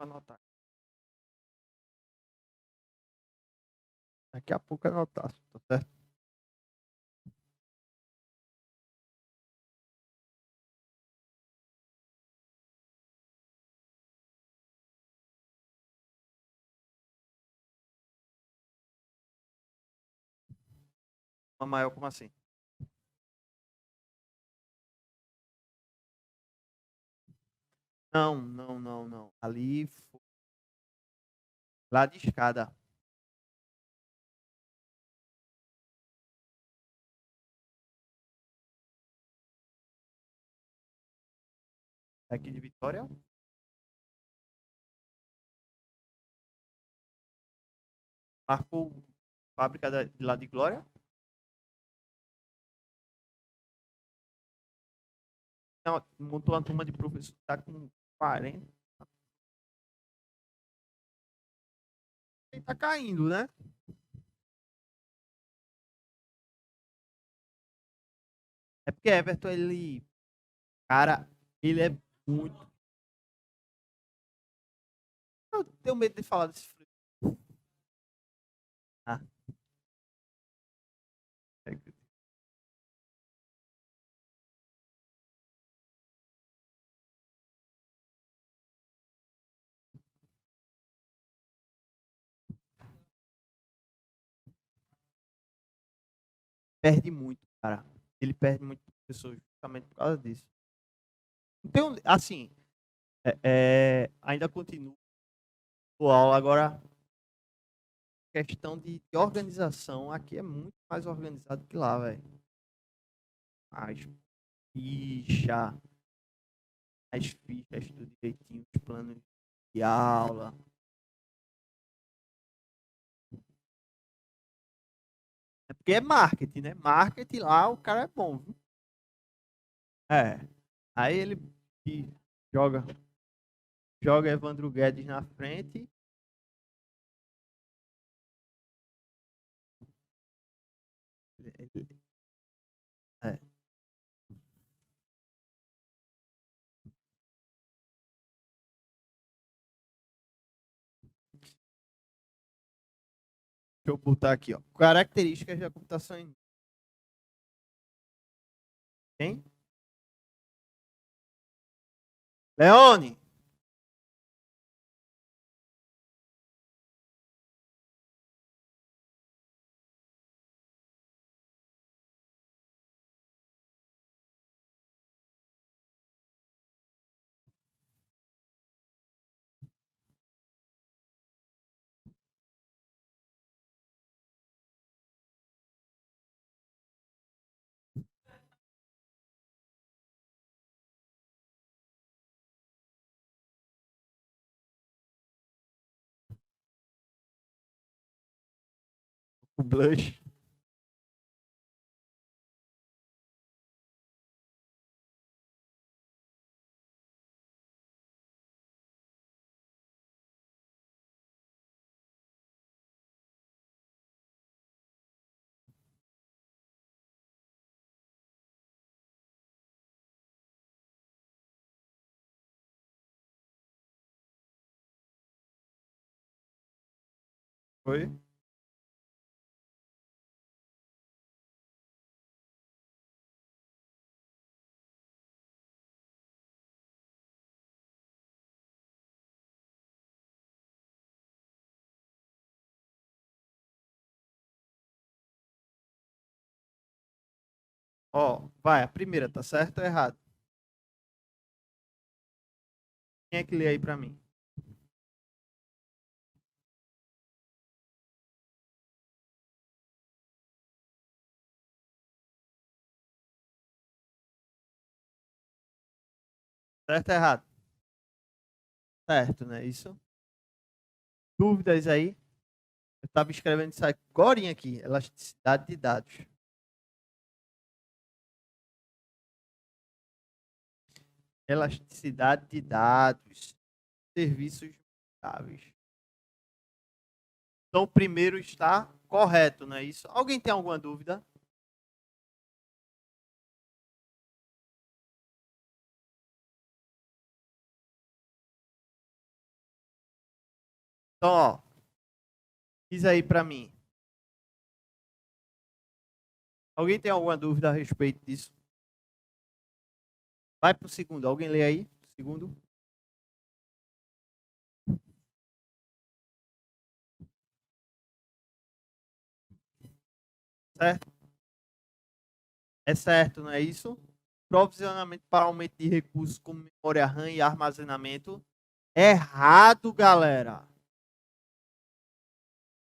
anotar. Daqui a pouco anotar, tá certo? Uma maior como assim? Não, não, não, não. Ali, lá de escada. Daqui de Vitória. Marcou fábrica de lá de Glória. Não, montou uma turma de professor que tá com 40. E tá caindo, né? É porque Everton, ele. Cara, ele é muito. Eu tenho medo de falar desse frio. Ah, é, perde muito, cara. Ele perde muito professor justamente por causa disso. Então, assim, ainda continua a aula. Agora, questão de organização, aqui é muito mais organizado que lá, velho. As fichas, as fichas, tudo direitinho, os planos de aula. É porque é marketing, né? Marketing lá, o cara é bom, viu? É. Aí ele joga, joga Evandro Guedes na frente. É. Deixa eu botar aqui, ó. Características da computação em quem? Leone! O Blush. Foi? Ó, vai, a primeira, tá certo ou errado? Quem é que lê aí pra mim? Certo ou errado? Certo, né? Isso? Dúvidas aí? Eu tava escrevendo isso agora aqui. Elasticidade de dados. Elasticidade de dados. Serviços estáveis. Então, o primeiro está correto, não é isso? Alguém tem alguma dúvida? Então, ó, diz aí para mim. Alguém tem alguma dúvida a respeito disso? Vai para o segundo. Alguém lê aí? Segundo. Certo? É certo, não é isso? Provisionamento para aumento de recursos como memória RAM e armazenamento. Errado, galera.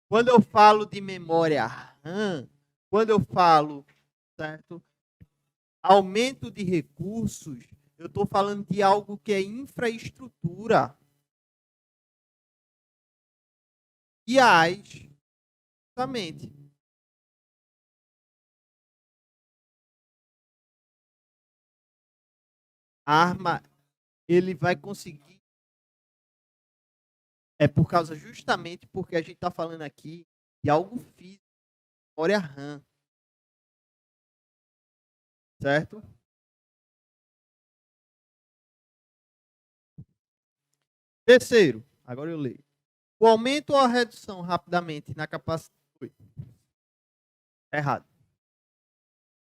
Quando eu falo de memória RAM, quando eu falo, certo? Aumento de recursos, eu estou falando de algo que é infraestrutura. IaaS, justamente. A arma, ele vai conseguir. É por causa justamente porque a gente está falando aqui de algo físico, memória RAM. Certo? Terceiro, agora eu leio. O aumento ou a redução rapidamente na capacidade. Errado.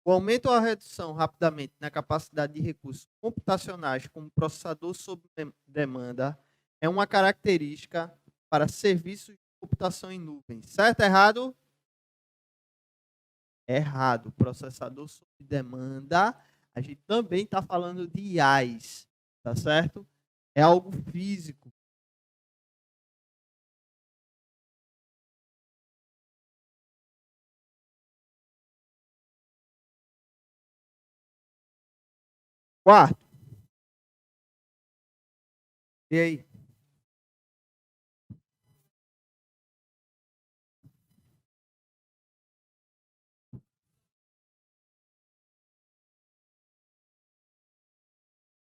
O aumento ou a redução rapidamente na capacidade de recursos computacionais como processador sob demanda é uma característica para serviços de computação em nuvem. Certo ou errado? Errado. Processador sob demanda, a gente também está falando de IaaS, tá certo? É algo físico. Quarto. E aí?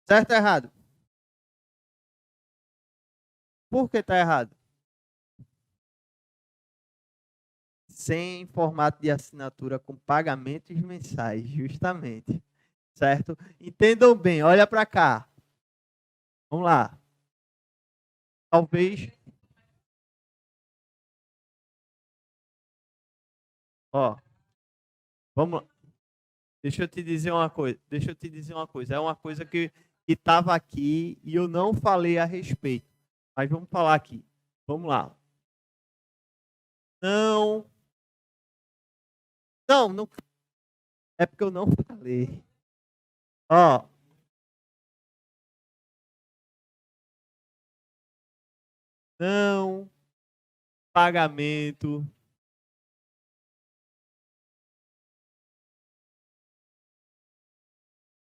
Certo ou errado? Por que está errado? Sem formato de assinatura com pagamentos mensais, justamente. Certo? Entendam bem, olha para cá. Vamos lá. Talvez. Ó, vamos lá. Deixa eu te dizer uma coisa. Deixa eu te dizer uma coisa. É uma coisa que estava aqui e eu não falei a respeito. Mas vamos falar aqui. Vamos lá. Não. Não, não. É porque eu não falei. Ó. Não. Pagamento.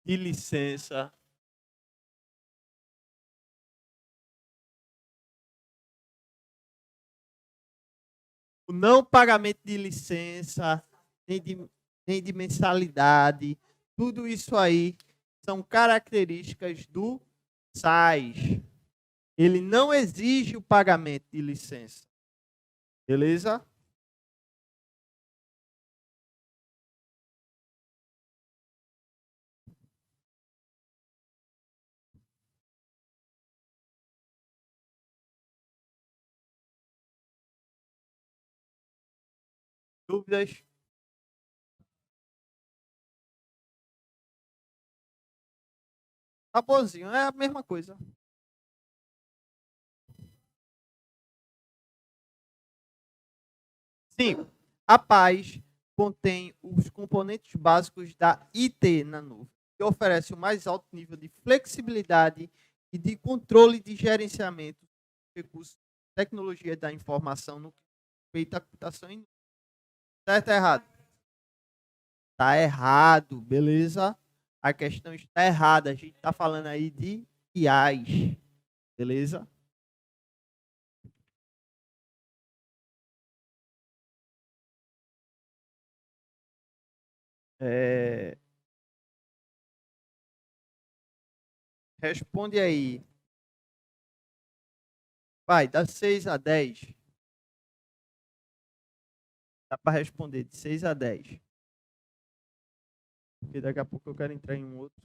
De licença. O não pagamento de licença, nem de mensalidade, tudo isso aí são características do SaaS. Ele não exige o pagamento de licença. Beleza? Dúvidas? Tá bonzinho, é a mesma coisa. Sim, a Paz contém os componentes básicos da IT na nuvem, que oferece o mais alto nível de flexibilidade e de controle de gerenciamento de recursos, tecnologia da informação no que respeita à computação em nuvem. Certo ou errado? Tá errado, beleza? A questão está errada. A gente está falando aí de IAs, beleza? É, responde aí. Vai, das 6 a 10. Dá para responder de 6 a 10. Porque daqui a pouco eu quero entrar em um outro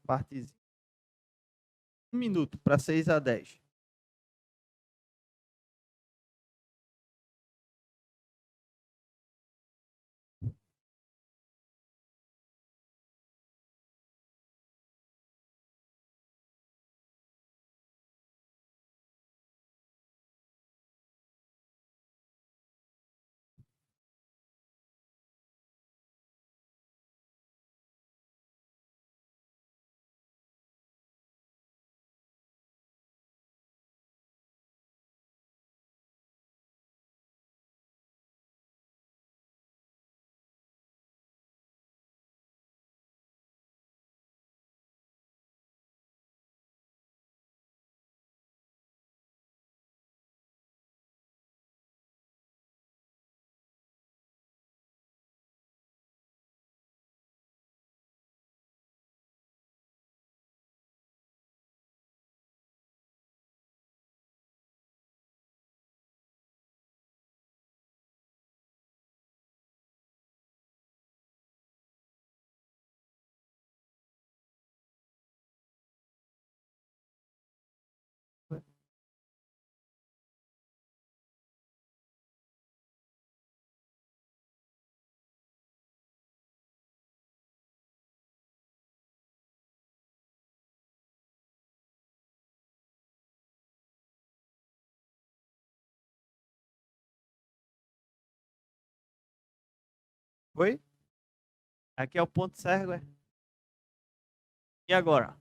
partezinho. 1 minuto para 6 a 10. Foi? Aqui é o ponto cego, é? E agora?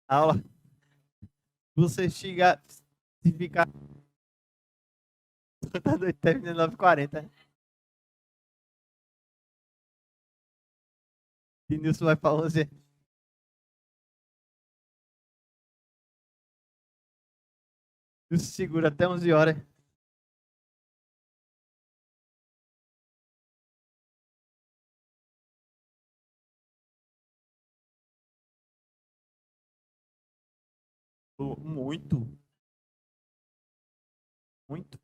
Aula. Você chega. Se ficar. Tá doido, termina 9h40. E Nilson vai pra 11. Nilson segura até 11 horas. Muito. Muito.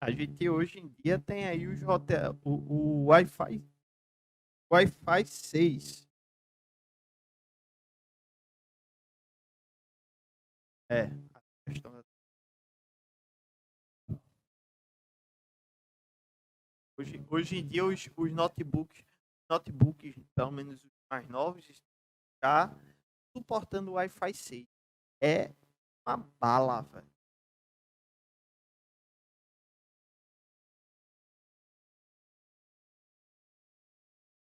A gente hoje em dia tem aí os hotel, o Wi-Fi 6. É, a questão hoje em dia os notebooks, pelo menos os mais novos, já suportando o Wi-Fi 6. É uma bala, velho.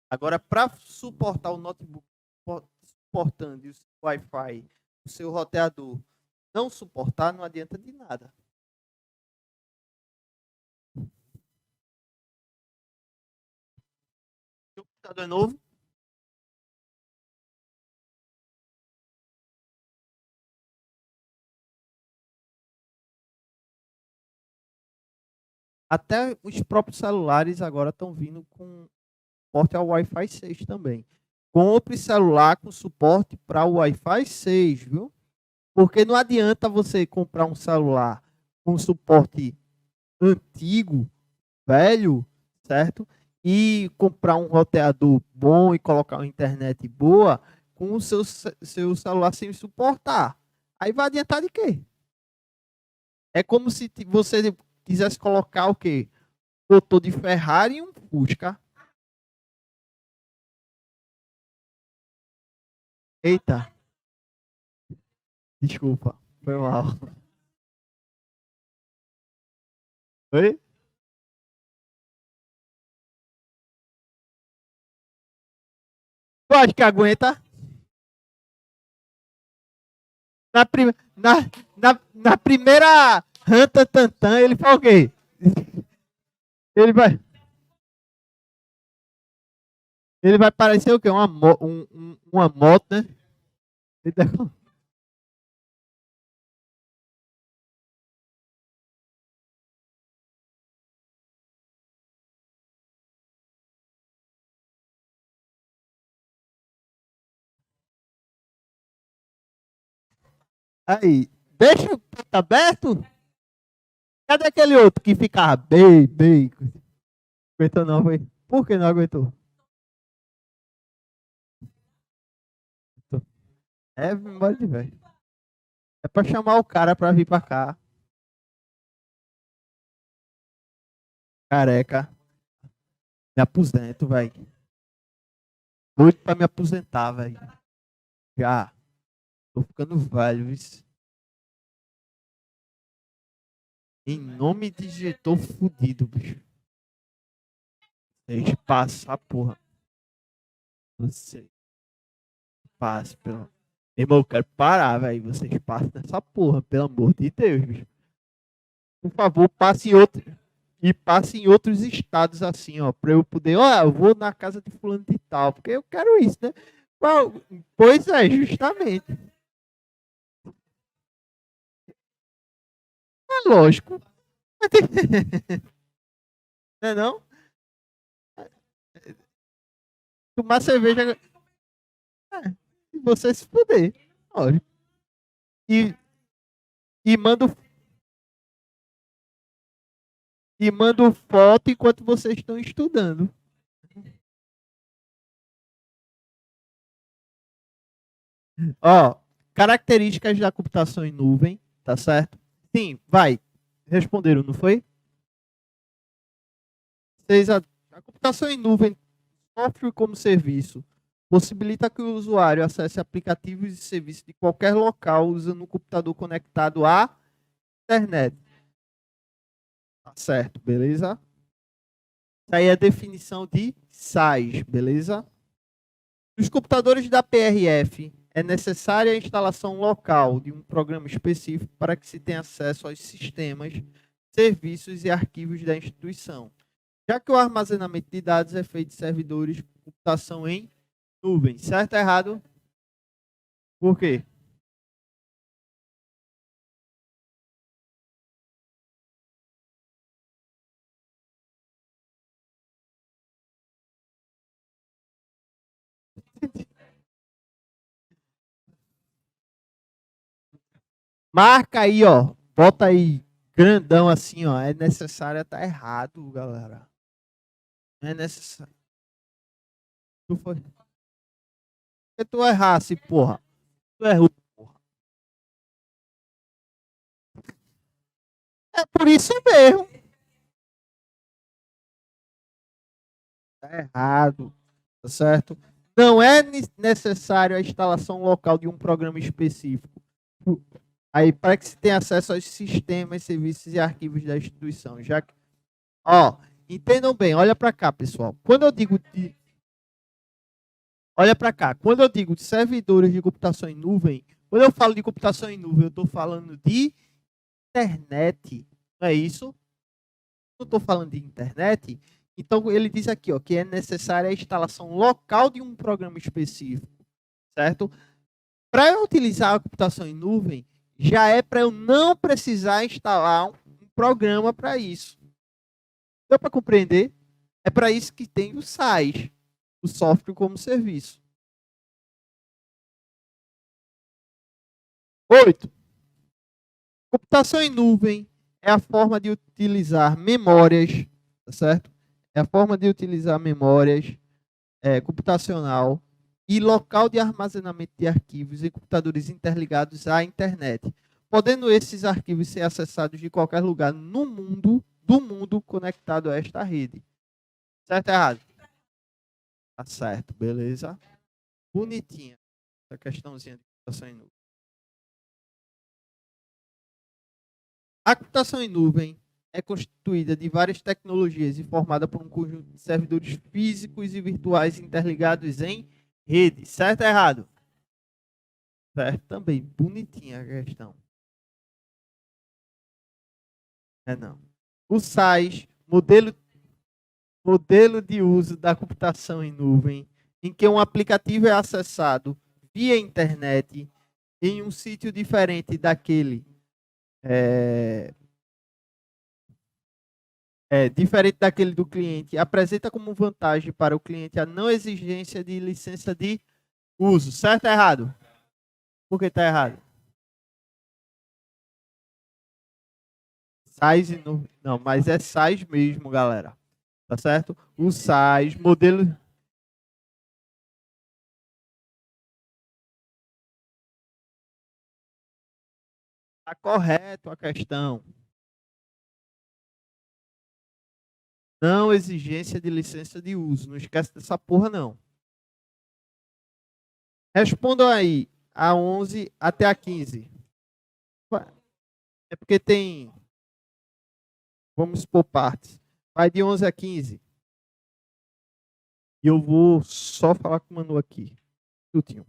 Agora, para suportar o notebook suportando o Wi-Fi, o seu roteador não suportar, não adianta de nada. O computador é novo, até os próprios celulares agora estão vindo com suporte ao Wi-Fi 6 também. Compre celular com suporte para o Wi-Fi 6, viu? Porque não adianta você comprar um celular com suporte antigo, velho, certo? E comprar um roteador bom e colocar uma internet boa com o seu celular sem suportar. Aí vai adiantar de quê? É como se você quisesse colocar o quê? Motor de Ferrari e um Fusca. Eita, desculpa, foi mal. Oi? Tu acha que aguenta? Na, prim... na primeira ranta tantã, ele fala o quê? Ele vai, ele vai parecer o quê? Uma moto, né? Aí, deixa o peito aberto. Cadê aquele outro que ficava bem, bem? Aguentou não, foi? Por que não aguentou? É, embora de velho. É pra chamar o cara pra vir pra cá. Careca. Me aposento, velho. Doido pra me aposentar, velho. Já. Tô ficando velho, viu? Em nome de Jesus, tô fudido, bicho. Deixa passar, porra. Você passa, pelo. Irmão, eu quero parar, velho. Vocês passam nessa porra, pelo amor de Deus, bicho. Por favor, passe em outro. E passe em outros estados assim, ó. Pra eu poder. Ó, eu vou na casa de fulano de tal. Porque eu quero isso, né? Pois é, justamente. É lógico. Não é não? Tomar cerveja. É, e você se fuder. Olha. E, e mando e mando foto enquanto vocês estão estudando. Ó, características da computação em nuvem, tá certo? Sim, vai. Responderam, não foi? A computação em nuvem, software como serviço, possibilita que o usuário acesse aplicativos e serviços de qualquer local usando um computador conectado à internet. Tá certo, beleza? Isso aí é a definição de SaaS, beleza? Nos computadores da PRF, é necessária a instalação local de um programa específico para que se tenha acesso aos sistemas, serviços e arquivos da instituição, já que o armazenamento de dados é feito de servidores de computação em nuvem. Certo ou errado? Por quê? Marca aí, ó. Bota aí grandão assim, ó. É necessário, tá errado, galera. Não é necessário. Tu foi. Porque tu errasse, porra. Tu errou, porra. É por isso mesmo. Tá errado. Tá certo? Não é necessário a instalação local de um programa específico. Aí, para que se tenha acesso aos sistemas, serviços e arquivos da instituição. Já que, ó, entendam bem, olha para cá, pessoal. Olha para cá. Quando eu digo de servidores de computação em nuvem, quando eu falo de computação em nuvem, eu estou falando de internet. Não é isso? Eu estou falando de internet. Então, ele diz aqui, ó, que é necessária a instalação local de um programa específico, certo? Para eu utilizar a computação em nuvem, já é para eu não precisar instalar um programa para isso. Deu para compreender? É para isso que tem o SaaS, o software como serviço. 8. Computação em nuvem é a forma de utilizar memórias, tá certo? É a forma de utilizar memórias computacional e local de armazenamento de arquivos em computadores interligados à internet, podendo esses arquivos ser acessados de qualquer lugar no mundo, do mundo conectado a esta rede. Certo ou errado? Tá certo, beleza? Bonitinha essa questãozinha de computação em nuvem. A computação em nuvem é constituída de várias tecnologias e formada por um conjunto de servidores físicos e virtuais interligados em rede. Certo ou errado? Certo também. Bonitinha a questão. É não. O SaaS, modelo de uso da computação em nuvem, em que um aplicativo é acessado via internet em um sítio diferente daquele é, diferente daquele do cliente, apresenta como vantagem para o cliente a não exigência de licença de uso. Certo ou errado? Por que está errado? SaaS e nuvem. Não, mas é SaaS mesmo, galera. Tá certo? O SaaS, modelo. Está correto a questão. Não exigência de licença de uso. Não esquece dessa porra, não. Respondam aí a 11 até a 15. É porque tem, vamos por partes. Vai de 11 a 15. E eu vou só falar com o Manu aqui. Minutinho.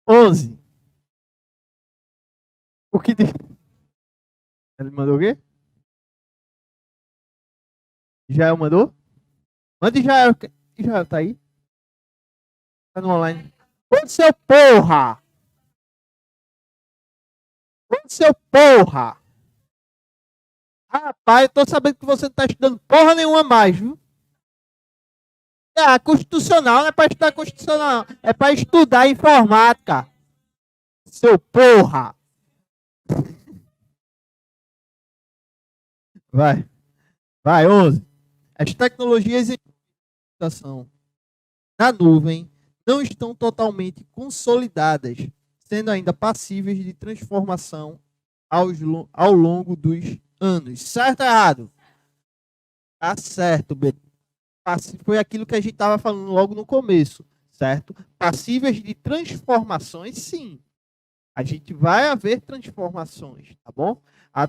11. O que. Ele mandou o quê? Israel mandou? Manda Israel. Israel tá aí? Tá no online. Ô, seu porra! Ô, seu porra! Rapaz, eu tô sabendo que você não tá estudando porra nenhuma mais, viu? É, constitucional não é pra estudar constitucional, não. É pra estudar informática. Seu porra! Vai, vai, 11. As tecnologias de computação na nuvem não estão totalmente consolidadas, sendo ainda passíveis de transformação ao longo dos anos. Certo ou errado? Tá certo, beleza. Foi aquilo que a gente estava falando logo no começo, certo? Passíveis de transformações, sim. A gente vai haver transformações, tá bom? Há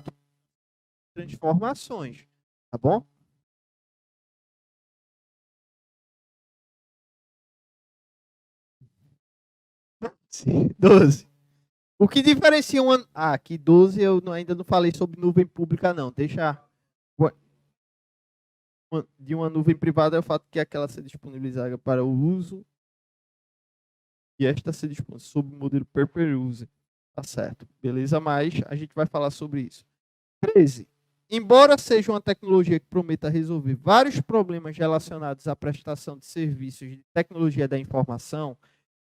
transformações, tá bom? Sim. 12. O que diferencia uma. Ah, aqui 12 eu ainda não falei sobre nuvem pública, não. Deixa. De uma nuvem privada é o fato que aquela ser disponibilizada para o uso e esta ser disponível sob o modelo pay-per-use. Tá certo. Beleza, mas a gente vai falar sobre isso. 13. Embora seja uma tecnologia que prometa resolver vários problemas relacionados à prestação de serviços de tecnologia da informação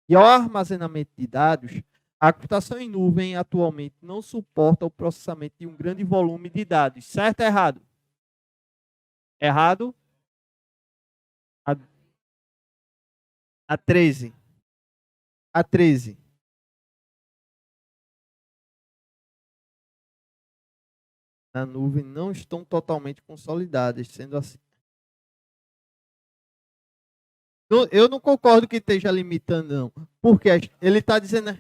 e ao armazenamento de dados, a computação em nuvem atualmente não suporta o processamento de um grande volume de dados. Certo ou errado? Errado? A, a 13. A 13. Na nuvem não estão totalmente consolidadas, sendo assim. Eu não concordo que esteja limitando, não. Porque ele está dizendo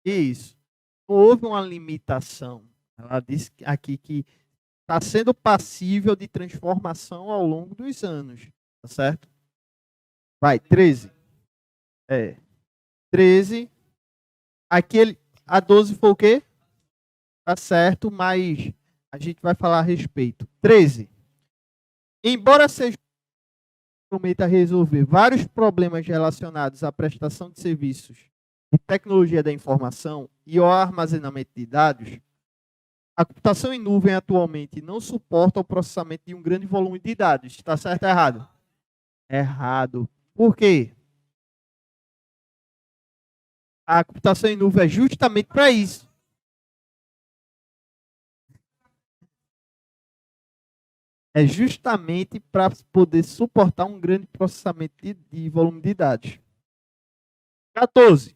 isso. Não houve uma limitação. Ela disse aqui que está sendo passível de transformação ao longo dos anos. Tá certo? Vai, 13. É. 13. Aquele, a 12 foi o quê? Tá certo, mas a gente vai falar a respeito. 13. Embora seja prometa resolver vários problemas relacionados à prestação de serviços de tecnologia da informação e ao armazenamento de dados, a computação em nuvem atualmente não suporta o processamento de um grande volume de dados. Está certo ou errado? Errado. Por quê? A computação em nuvem é justamente para isso. É justamente para poder suportar um grande processamento de volume de dados. 14.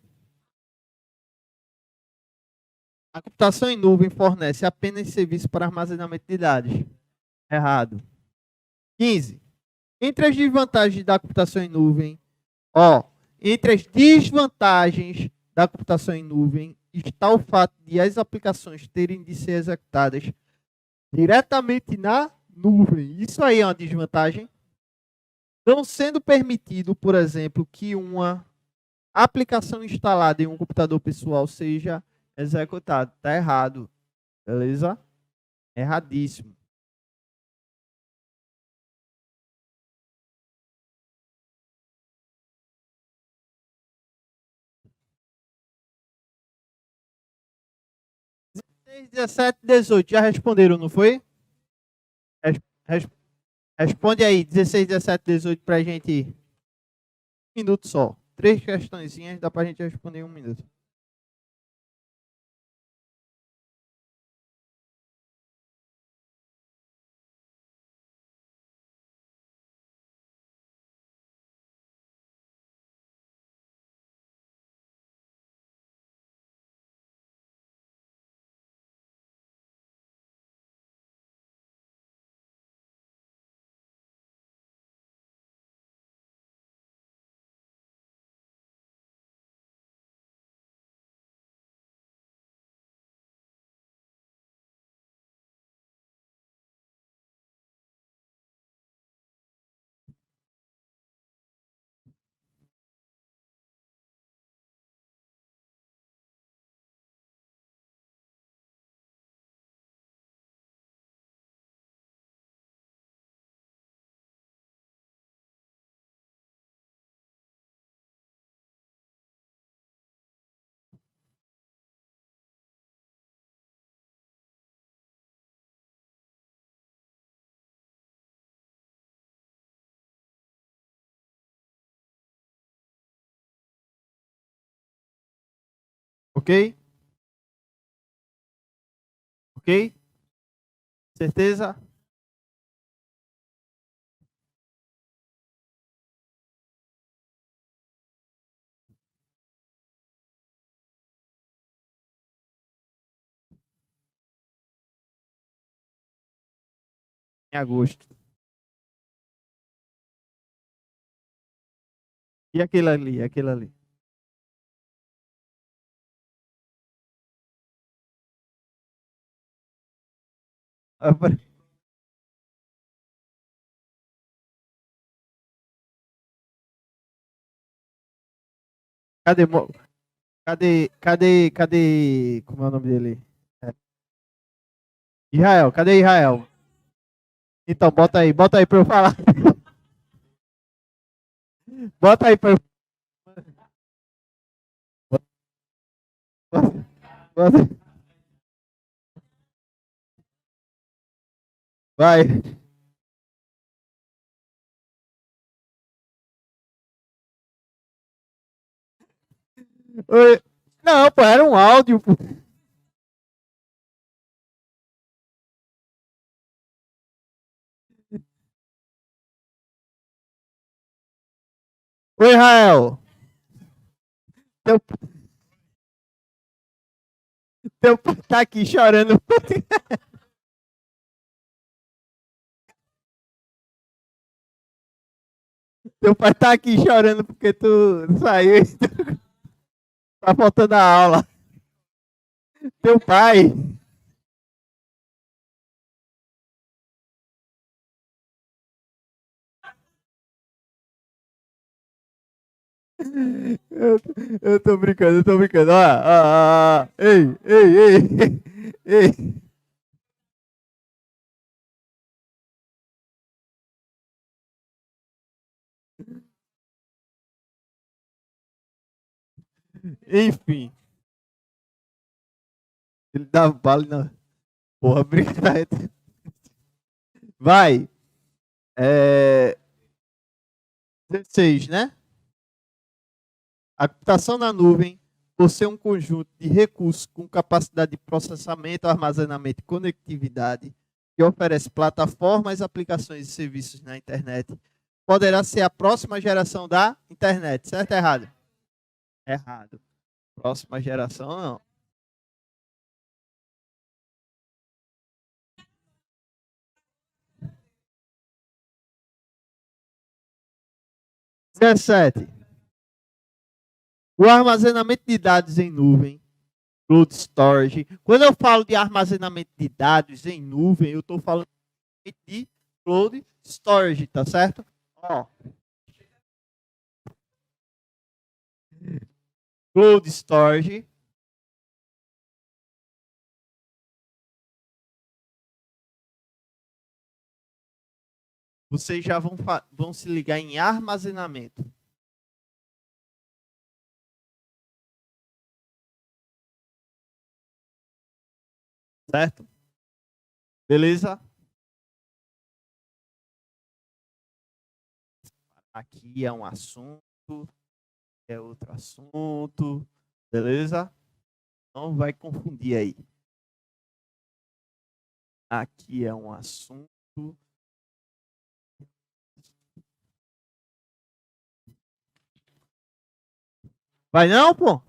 A computação em nuvem fornece apenas serviço para armazenamento de dados. Errado. 15. Entre as desvantagens da computação em nuvem, entre as desvantagens da computação em nuvem está o fato de as aplicações terem de ser executadas diretamente na nuvem. Isso aí é uma desvantagem. Não sendo permitido, por exemplo, que uma aplicação instalada em um computador pessoal seja executada. Está errado. Beleza? Erradíssimo. Seis, 17, 18. Já responderam, não foi? Res- Responde aí, 16, 17, 18 pra gente. Um minuto só. Três questõezinhas, dá pra gente responder em um minuto. Ok? Ok? Certeza? Em agosto. E aquele ali, aquele ali. Cadê, cadê, como é o nome dele? É. Israel, cadê Israel? Então, bota aí pra eu falar. Bota aí pra eu. Bota, bota. Vai. Oi. Não, pô, era um áudio, pô. Oi, Israel. Teu, teu pai tá aqui chorando. Teu pai tá aqui chorando porque tu saiu e tá faltando a aula. Teu pai. Eu, eu tô brincando, eu tô brincando. Ei, ei, ei, ei. Enfim, ele dá bala na. Porra, brincadeira. Vai. É, 16, né? A computação na nuvem, por ser um conjunto de recursos com capacidade de processamento, armazenamento e conectividade, que oferece plataformas, aplicações e serviços na internet, poderá ser a próxima geração da internet. Certo ou errado? Errado. Próxima geração, não. 17. O armazenamento de dados em nuvem, cloud storage. Quando eu falo de armazenamento de dados em nuvem, eu estou falando de cloud storage, tá certo? Ó, cloud storage. Vocês já vão se ligar em armazenamento, certo? Beleza? Aqui é um assunto, é outro assunto, beleza? Não vai confundir aí. Aqui é um assunto. Vai não, pô?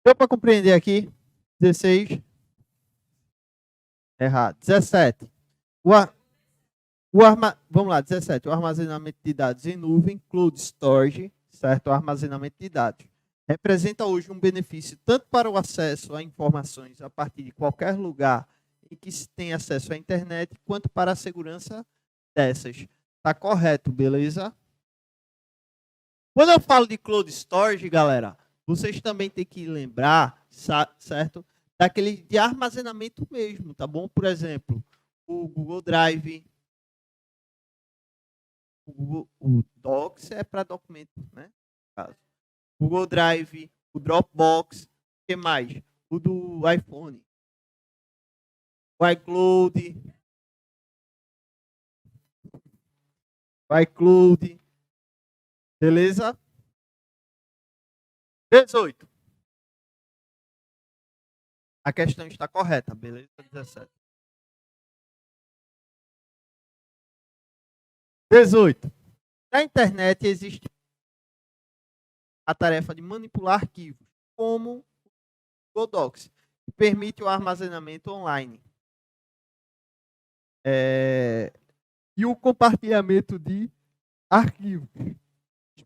Deu para compreender aqui? 16. Errado. 17. O, ar, vamos lá, 17. O armazenamento de dados em nuvem, cloud storage, certo? O armazenamento de dados. Representa hoje um benefício tanto para o acesso a informações a partir de qualquer lugar em que se tem acesso à internet, quanto para a segurança dessas. Tá correto, beleza? Quando eu falo de cloud storage, galera, vocês também têm que lembrar, certo? Daquele de armazenamento mesmo, tá bom? Por exemplo, o Google Drive, o Docs é para documento, né? Google Drive, o Dropbox, o que mais? O do iPhone, o iCloud, iCloud. Beleza? 18. A questão está correta, beleza? 17. 18. Na internet existe a tarefa de manipular arquivos, como o Google Docs, que permite o armazenamento online. E o compartilhamento de arquivos.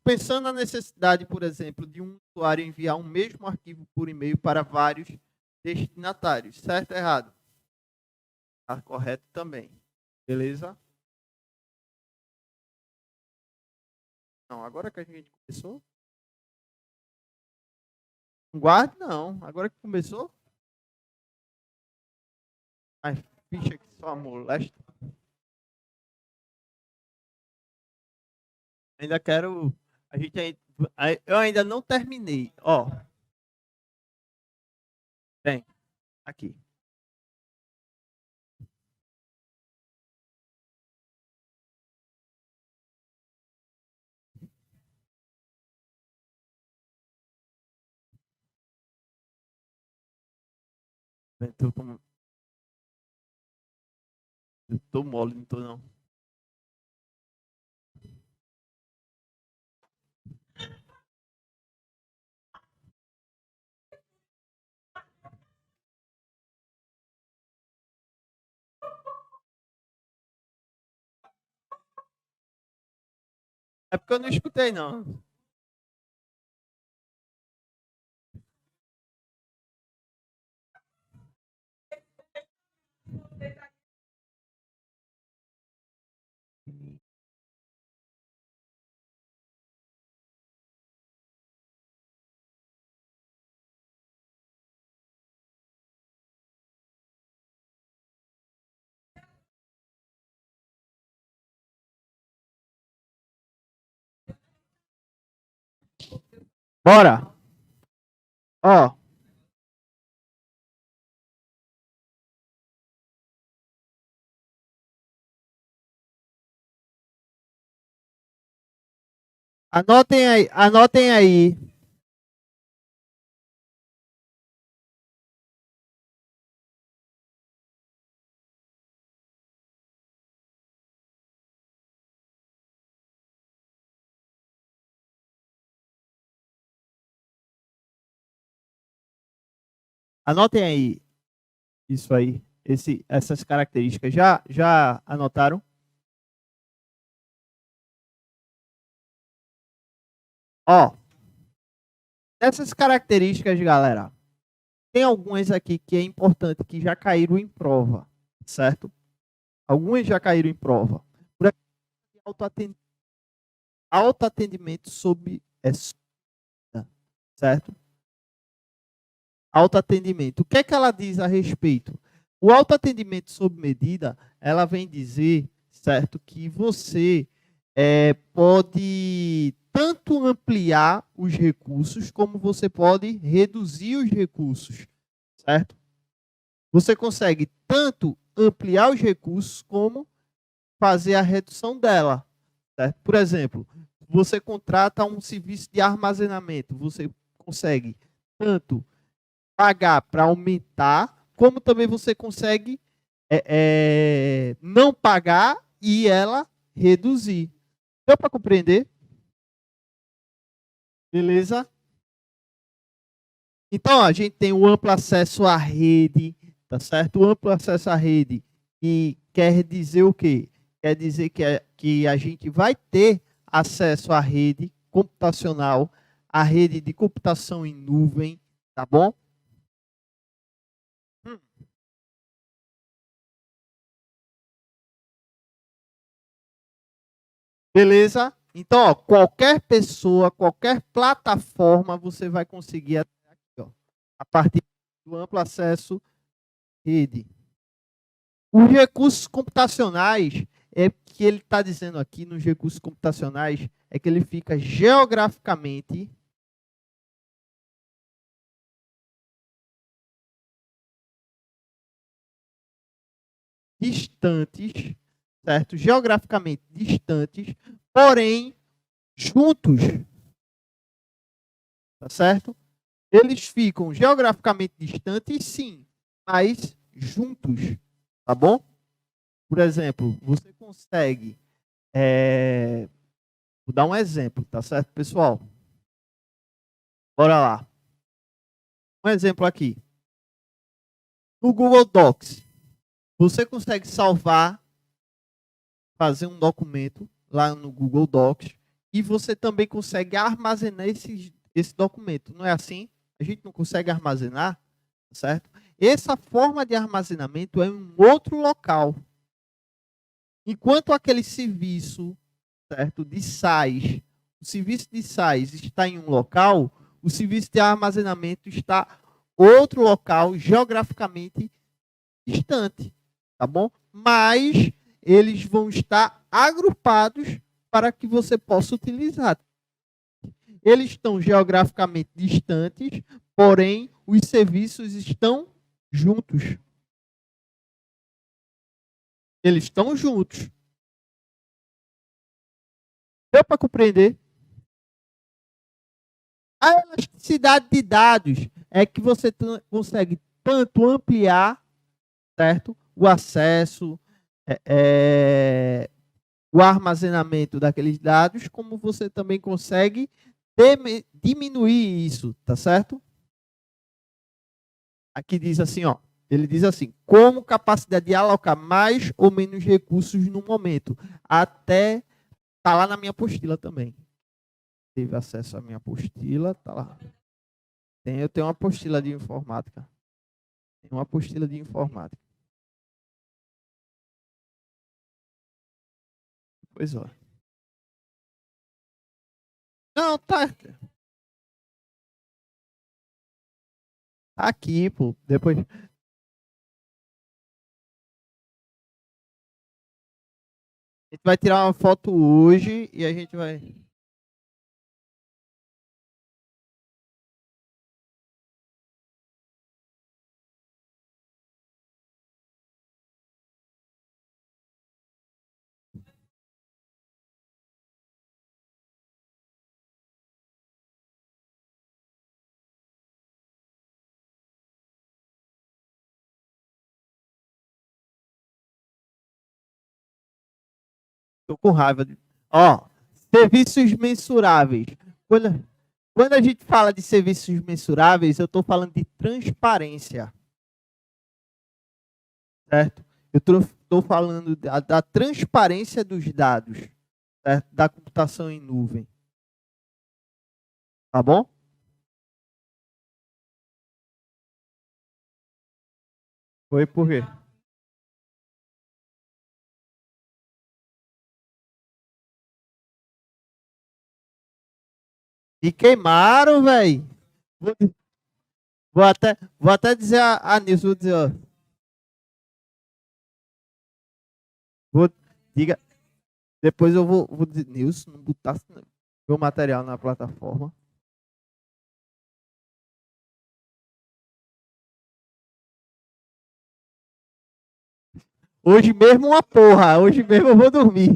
Pensando na necessidade, por exemplo, de um usuário enviar um mesmo arquivo por e-mail para vários destinatários. Certo ou errado? Tá correto também. Beleza? Não, agora que a gente começou. Não guarde, não. Agora que começou. Ai, ficha que só molesta. Ainda quero. A gente eu ainda não terminei. Ó. Tem. Aqui. Eu tô mole, não tô não. É porque eu não escutei, não. Bora! Ó. Anotem aí, anotem aí. Anotem aí. Isso aí. Essas características. Já anotaram? Ó. Essas características, galera. Tem algumas aqui que é importante que já caíram em prova, certo? Algumas já caíram em prova. Por aqui, autoatendimento sob certo? Autoatendimento. O que é que ela diz a respeito? O autoatendimento sob medida, ela vem dizer, certo, que você pode tanto ampliar os recursos, como você pode reduzir os recursos, certo? Você consegue tanto ampliar os recursos, como fazer a redução dela, certo? Por exemplo, você contrata um serviço de armazenamento, você consegue tanto pagar para aumentar, como também você consegue não pagar e ela reduzir. Deu para compreender? Beleza? Então, a gente tem o amplo acesso à rede, tá certo? O amplo acesso à rede, que quer dizer o quê? Quer dizer que a gente vai ter acesso à rede computacional, à rede de computação em nuvem, tá bom? Beleza? Então, ó, qualquer pessoa, qualquer plataforma, você vai conseguir aqui, ó, a partir do amplo acesso rede. Os recursos computacionais, é que ele está dizendo aqui nos recursos computacionais, é que ele fica geograficamente distantes, certo? Geograficamente distantes, porém juntos, tá certo? Eles ficam geograficamente distantes, sim, mas juntos, tá bom? Por exemplo, você consegue, vou dar um exemplo, tá certo, pessoal? Bora lá. Um exemplo aqui. No Google Docs, você consegue salvar, fazer um documento lá no Google Docs e você também consegue armazenar esse documento. Não é assim? A gente não consegue armazenar, certo? Essa forma de armazenamento é em um outro local. Enquanto aquele serviço, certo, de SaaS, o serviço de SaaS está em um local, o serviço de armazenamento está outro local geograficamente distante, tá bom? Mas eles vão estar agrupados para que você possa utilizar. Eles estão geograficamente distantes, porém os serviços estão juntos. Eles estão juntos. Deu para compreender? A elasticidade de dados é que você consegue tanto ampliar, certo, o acesso, o armazenamento daqueles dados, como você também consegue diminuir isso, tá certo? Aqui diz assim, ó, ele diz assim, como capacidade de alocar mais ou menos recursos no momento, até tá lá na minha apostila também. Teve acesso à minha apostila, tá lá. Eu tenho uma apostila de informática. Tem uma apostila de informática. Pois é. Não, tá aqui, pô. Depois. A gente vai tirar uma foto hoje e a gente vai. Tô com raiva. Ó, serviços mensuráveis. Quando, quando a gente fala de serviços mensuráveis, eu estou falando de transparência. Certo? Eu estou falando da transparência dos dados, certo? Da computação em nuvem. Tá bom? Foi por quê? E queimaram, velho. Vou, vou até dizer a Nilson, vou dizer, ó, vou, diga, depois eu vou dizer, Nilson, não botasse meu material na plataforma. Hoje mesmo uma porra, hoje mesmo eu vou dormir.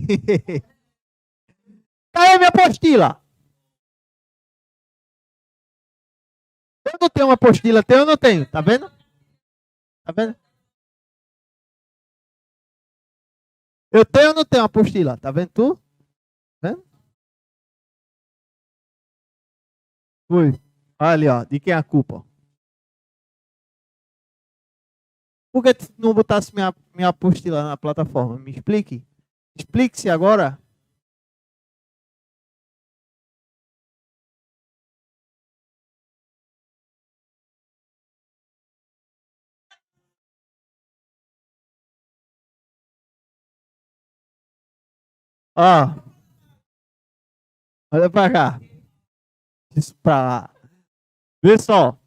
Cadê minha apostila? Eu não tenho uma apostila, tenho ou não tenho? Tá vendo? Tá vendo? Eu tenho ou não tenho uma apostila? Tá vendo tu? Tá vendo? Foi. Olha ali, ó, de quem é a culpa? Por que tu não botasse minha apostila na plataforma? Me explique. Explique-se agora. Ó, olha pra cá. Isso pra lá. Vê só.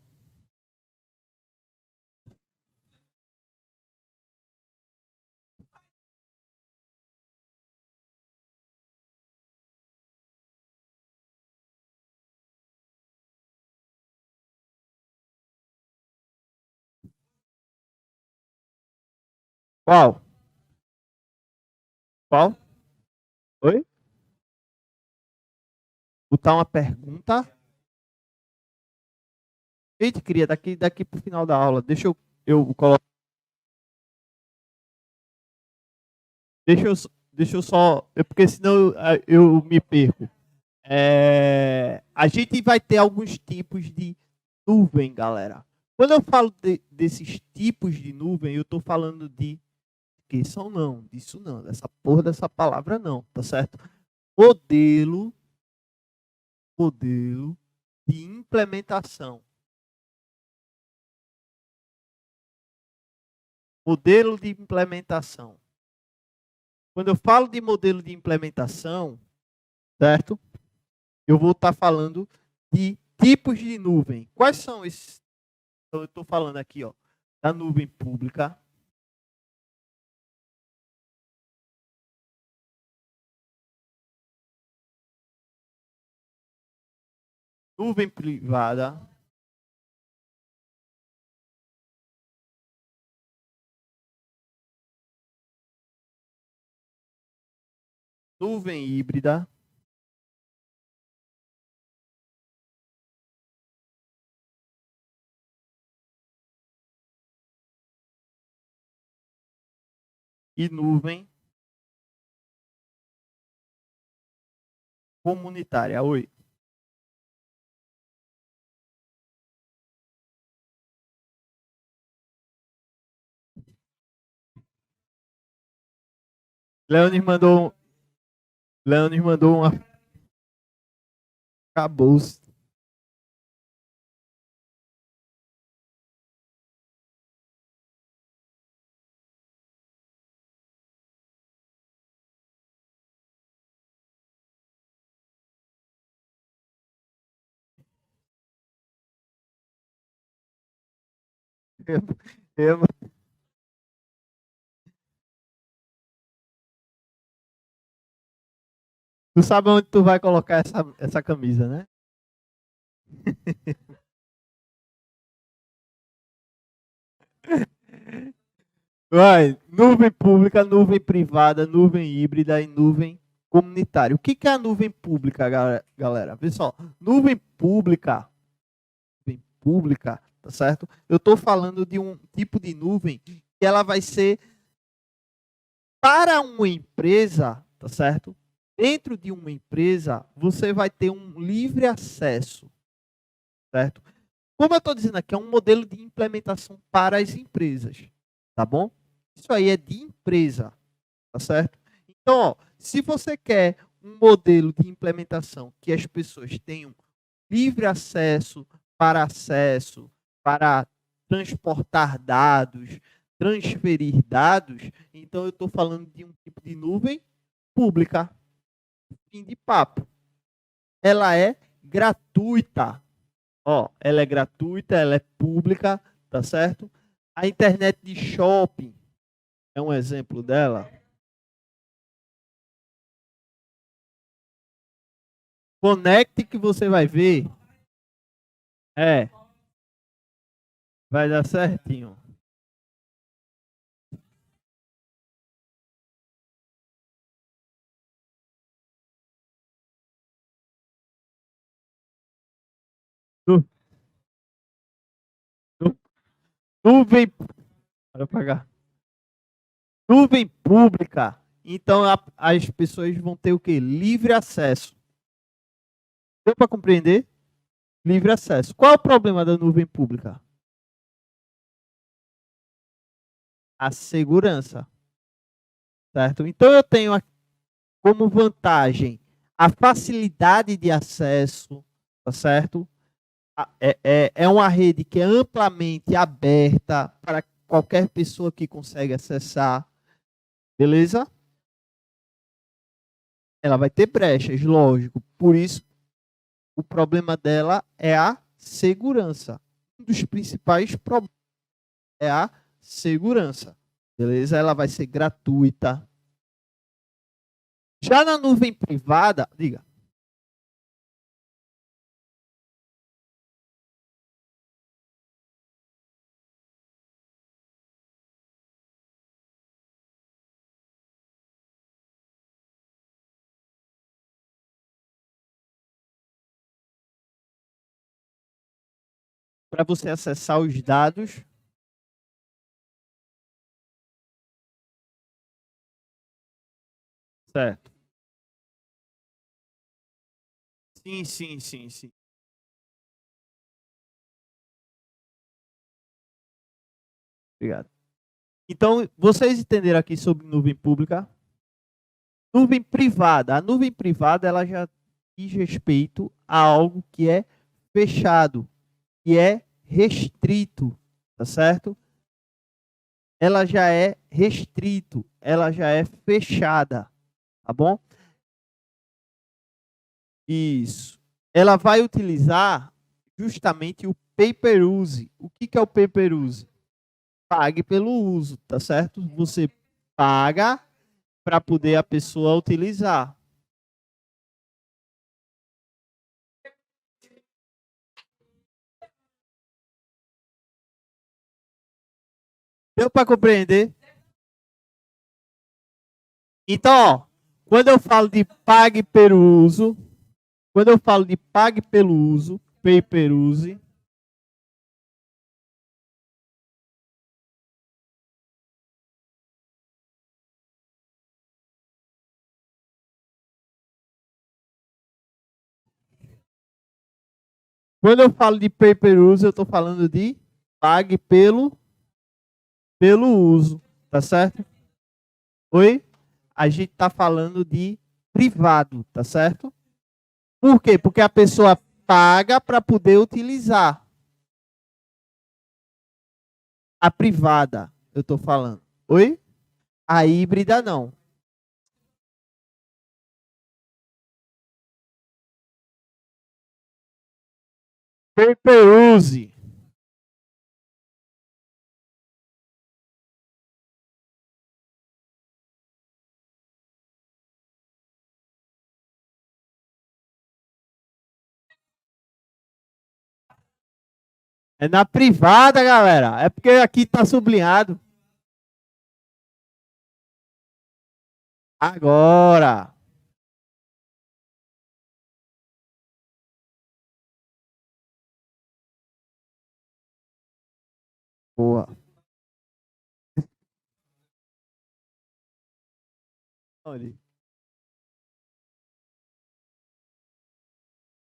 Qual? Qual? Oi? Botar uma pergunta. Eita, queria daqui pro final da aula. Eu coloco. Deixa eu só. Porque senão eu me perco. A gente vai ter alguns tipos de nuvem, galera. Quando eu falo desses tipos de nuvem, eu estou falando de que são não, disso não, dessa porra dessa palavra não, tá certo? Modelo de implementação. Modelo de implementação. Quando eu falo de modelo de implementação, certo? Eu vou estar falando de tipos de nuvem. Quais são esses? Então, eu estou falando aqui, ó, da nuvem pública, nuvem privada, nuvem híbrida, e nuvem comunitária. Oi. Leonis mandou, Leonis mandou uma. Acabou. Eu, tu sabe onde tu vai colocar essa camisa, né? Vai, nuvem pública, nuvem privada, nuvem híbrida e nuvem comunitária. O que é a nuvem pública, galera? Vê só, nuvem pública, tá certo? Eu estou falando de um tipo de nuvem que ela vai ser para uma empresa, tá certo? Dentro de uma empresa, você vai ter um livre acesso, certo? Como eu estou dizendo aqui, é um modelo de implementação para as empresas, tá bom? Isso aí é de empresa, tá certo? Então, ó, se você quer um modelo de implementação que as pessoas tenham livre acesso, para transportar dados, transferir dados, então eu estou falando de um tipo de nuvem pública. Fim de papo. Ela é gratuita. Ó, ela é gratuita, ela é pública, tá certo? A internet de shopping é um exemplo dela. Conecte que você vai ver. É, vai dar certinho. Nu- nu- Nuvem, para pagar. Nuvem pública. Então as pessoas vão ter o quê? Livre acesso. Deu para compreender? Livre acesso. Qual é o problema da nuvem pública? A segurança, certo? Então eu tenho como vantagem a facilidade de acesso, tá certo? É uma rede que é amplamente aberta para qualquer pessoa que consegue acessar, beleza? Ela vai ter brechas, lógico. Por isso, o problema dela é a segurança. Um dos principais problemas é a segurança, beleza? Ela vai ser gratuita. Já na nuvem privada, diga. para você acessar os dados. Certo. Sim, sim, sim, sim. Obrigado. Então, vocês entenderam aqui sobre nuvem pública? Nuvem privada. A nuvem privada, ela já diz respeito a algo que é fechado, que é restrito, tá certo? Ela já é restrito, ela já é fechada, tá bom? Isso. Ela vai utilizar justamente o pay-per-use. O que é o pay-per-use? Pague pelo uso, tá certo? Você paga para poder a pessoa utilizar. Deu para compreender? Então, ó, quando eu falo de pague pelo uso, quando eu falo de pague pelo uso, pay-per-use, quando eu falo de pay-per-use, eu estou falando de pague pelo uso, tá certo? Oi? A gente está falando de privado, tá certo? Por quê? Porque a pessoa paga para poder utilizar. A privada, eu estou falando. Oi? A híbrida, não. Pay-per-use. É na privada, galera. É porque aqui tá sublinhado. Agora. Boa. Olha.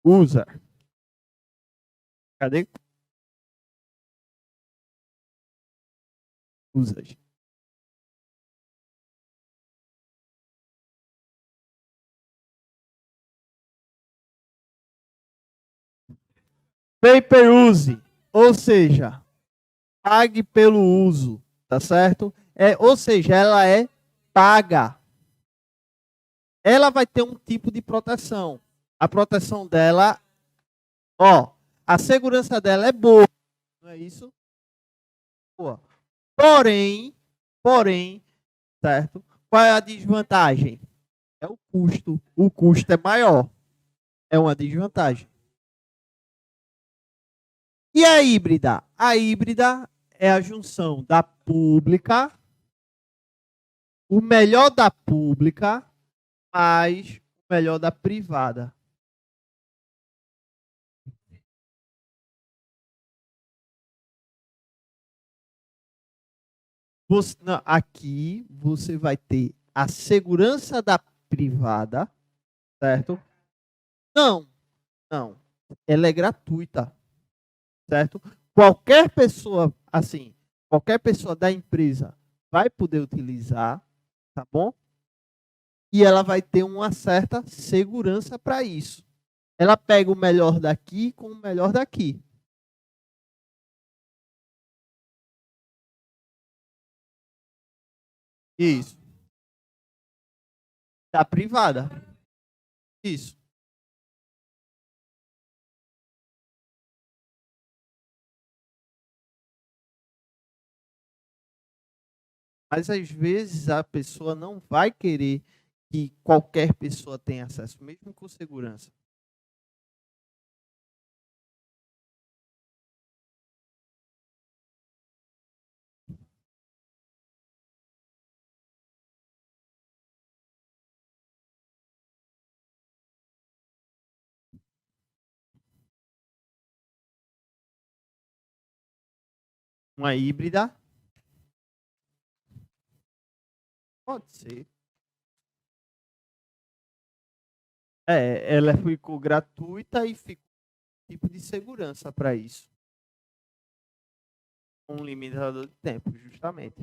Usa. Cadê? Usa. Pay-per-use. Ou seja, pague pelo uso. Tá certo? Ou seja, ela é paga. Ela vai ter um tipo de proteção. A proteção dela, ó, a segurança dela é boa. Não é isso? Boa. Porém, certo? Qual é a desvantagem? É o custo. O custo é maior. É uma desvantagem. E a híbrida? A híbrida é a junção da pública, o melhor da pública, mais o melhor da privada. Aqui você vai ter a segurança da privada, certo? Não, não. Ela é gratuita, certo? Qualquer pessoa, assim, qualquer pessoa da empresa vai poder utilizar, tá bom? E ela vai ter uma certa segurança para isso. Ela pega o melhor daqui com o melhor daqui. Isso. Da privada. Isso. Mas às vezes a pessoa não vai querer que qualquer pessoa tenha acesso, mesmo com segurança. Uma híbrida. Pode ser. Ela ficou gratuita e ficou tipo de segurança para isso. Um limitador de tempo, justamente.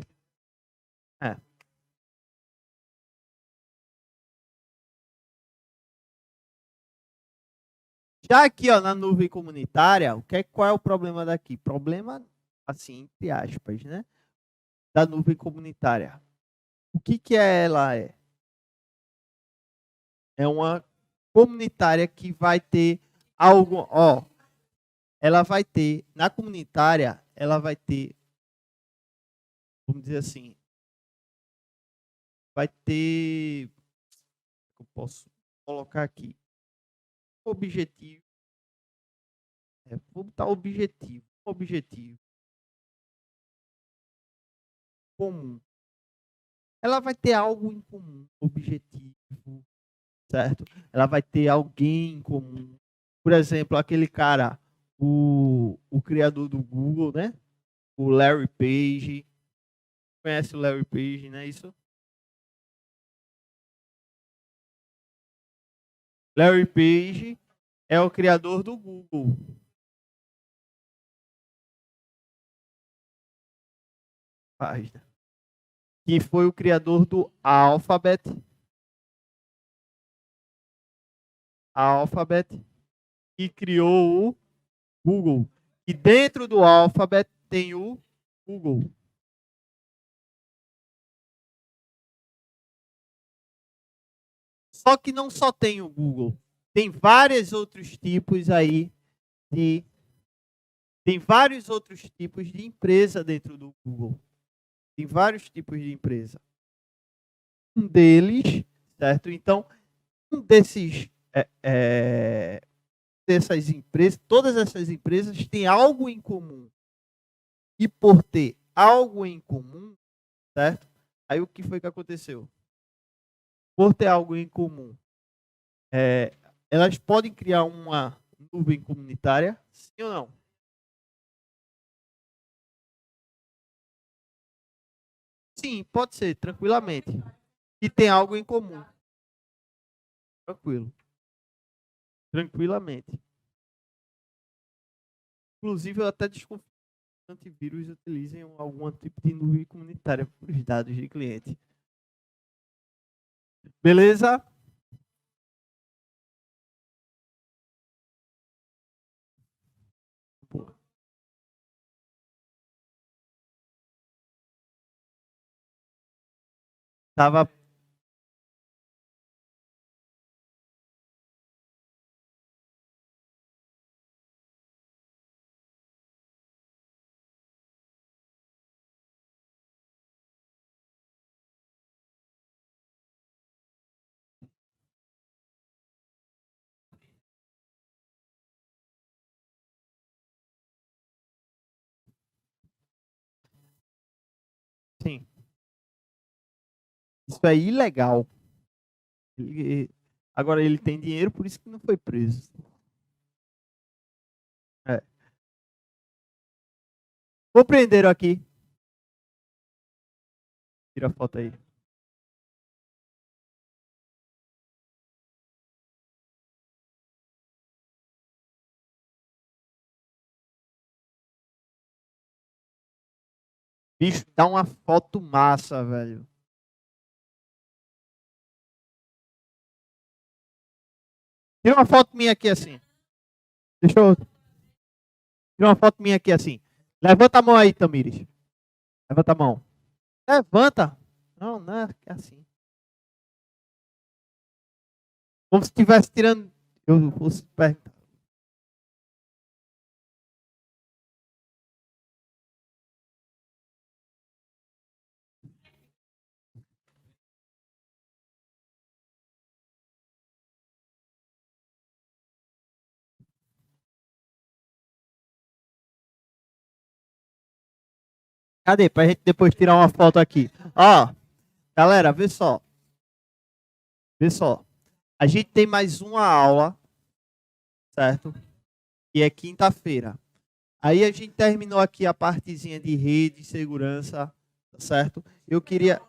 Já aqui, ó, na nuvem comunitária, qual é o problema daqui? Problema, assim, entre aspas, né? Da nuvem comunitária. O que ela é? É uma comunitária que vai ter algo, ó, ela vai ter, na comunitária, ela vai ter, vamos dizer assim, vai ter, eu posso colocar aqui, objetivo, vou botar objetivo comum. Ela vai ter algo em comum, objetivo, certo? Ela vai ter alguém em comum. Por exemplo, aquele cara, o criador do Google, né? O Larry Page. Conhece o Larry Page, né? Isso? Larry Page é o criador do Google. Página. Que foi o criador do Alphabet. E criou o Google. E dentro do Alphabet tem o Google. Só que não só tem o Google. Tem vários outros tipos aí de... Tem vários outros tipos de empresa dentro do Google. Tem vários tipos de empresa. Um deles, certo? Então, um desses... dessas empresas, todas essas empresas têm algo em comum. E por ter algo em comum, certo? Aí o que foi que aconteceu? Por ter algo em comum, elas podem criar uma nuvem comunitária, sim ou não? Sim, pode ser, tranquilamente. E tem algo em comum. Tranquilo. Tranquilamente. Inclusive, eu até desconfio que antivírus utilizem algum tipo de nuvem comunitária para os dados de cliente. Beleza? Pô. Tava. Sim. Isso é ilegal. Agora ele tem dinheiro, por isso que não foi preso. Compreenderam aqui? Tira a foto aí. Bicho, dá uma foto massa, velho. Tira uma foto minha aqui assim. Deixa eu. Tira uma foto minha aqui assim. Levanta a mão aí, Tamires. Levanta a mão. Levanta. Não, não é assim. Como se estivesse tirando. Eu fosse perto. Cadê? Pra gente depois tirar uma foto aqui. Ó, galera, vê só. Vê só. A gente tem mais uma aula, certo? Que é quinta-feira. Aí a gente terminou aqui a partezinha de rede, segurança, tá certo? Eu queria...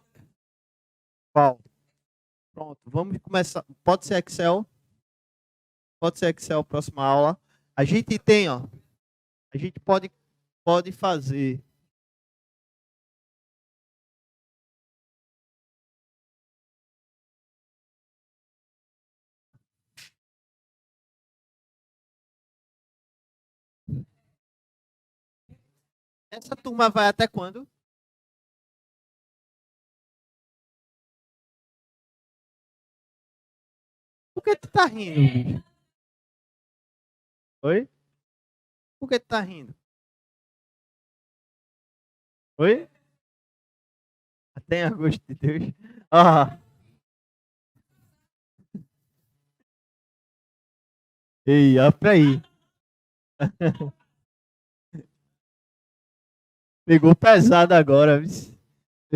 Qual? Pronto, vamos começar. Pode ser Excel? Pode ser Excel, próxima aula. A gente tem, ó, a gente pode fazer. Essa turma vai até quando? Por que tu tá rindo, bicho? Oi? Por que tu tá rindo? Oi? Tenha gosto de Deus. Ah, ei, ó, aí. Pegou pesado agora, viu?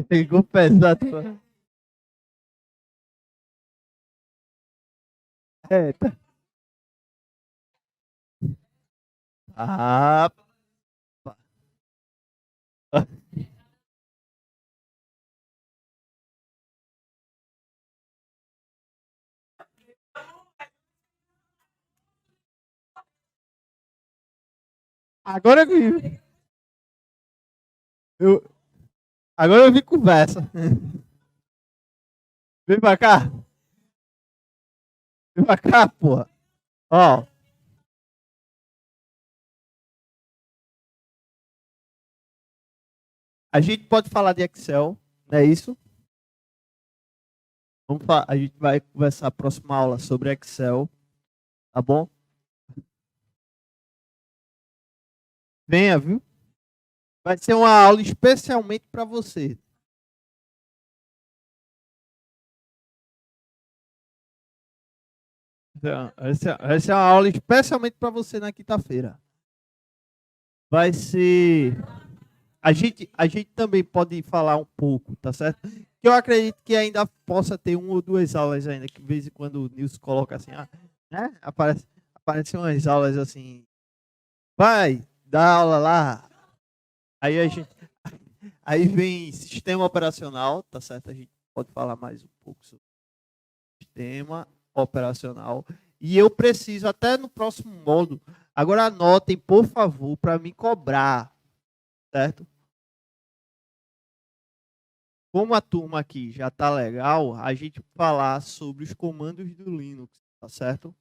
Pegou pesado. É, tá. Ah, agora eu, agora eu vi conversa. Vem pra cá. Vem pra cá, porra. Ó, a gente pode falar de Excel, não é isso? A gente vai conversar a próxima aula sobre Excel, tá bom? Venha, viu? Vai ser uma aula especialmente para você. Essa é uma aula especialmente para você na quinta-feira. Vai ser. A gente também pode falar um pouco, tá certo? Que eu acredito que ainda possa ter uma ou duas aulas ainda, que de vez em quando o Nilson coloca assim, né? Aparecem umas aulas assim, vai, dá aula lá. Aí aí vem sistema operacional, tá certo? A gente pode falar mais um pouco sobre sistema operacional. E eu preciso, até no próximo módulo, agora anotem, por favor, para me cobrar, certo? Como a turma aqui já tá legal, a gente falar sobre os comandos do Linux, tá certo?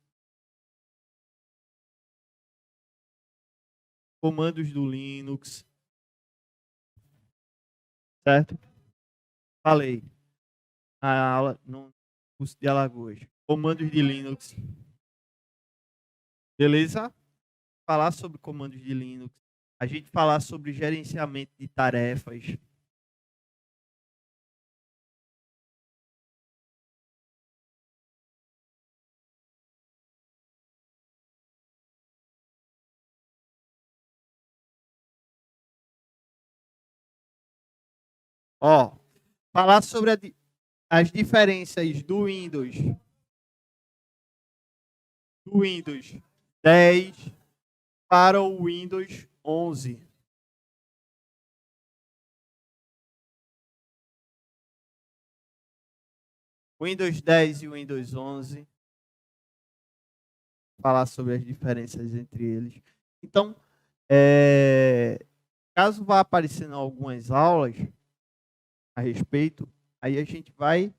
Comandos do Linux, certo? Falei na aula, no curso de Alagoas. Comandos de Linux, beleza? Falar sobre comandos de Linux. A gente falar sobre gerenciamento de tarefas. Ó, falar sobre as diferenças do Windows 10 para o Windows 11. Windows 10 e Windows 11. Falar sobre as diferenças entre eles. Então, caso vá aparecendo algumas aulas a respeito, aí a gente vai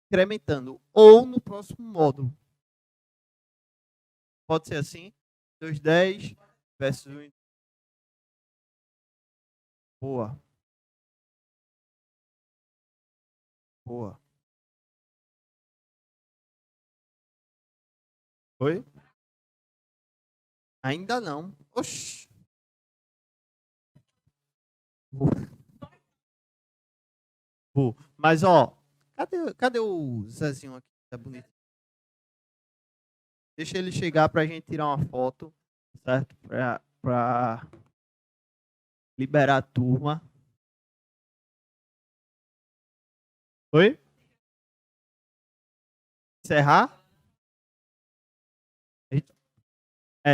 incrementando. Ou no próximo módulo. Pode ser assim? Windows 10 versus Windows. Boa, boa. Oi? Ainda não. Oxi. Vou, vou. Mas, ó, cadê o Zezinho aqui? Tá bonito. Deixa ele chegar pra gente tirar uma foto, certo? Pra liberar a turma. Oi? Encerrar?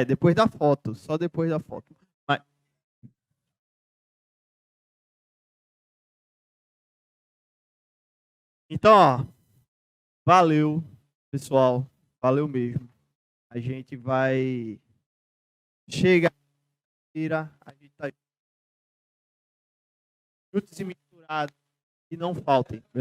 Depois da foto. Só depois da foto. Então, ó, valeu, pessoal. Valeu mesmo. A gente vai chegar, a gente tá juntos e misturados e não faltem.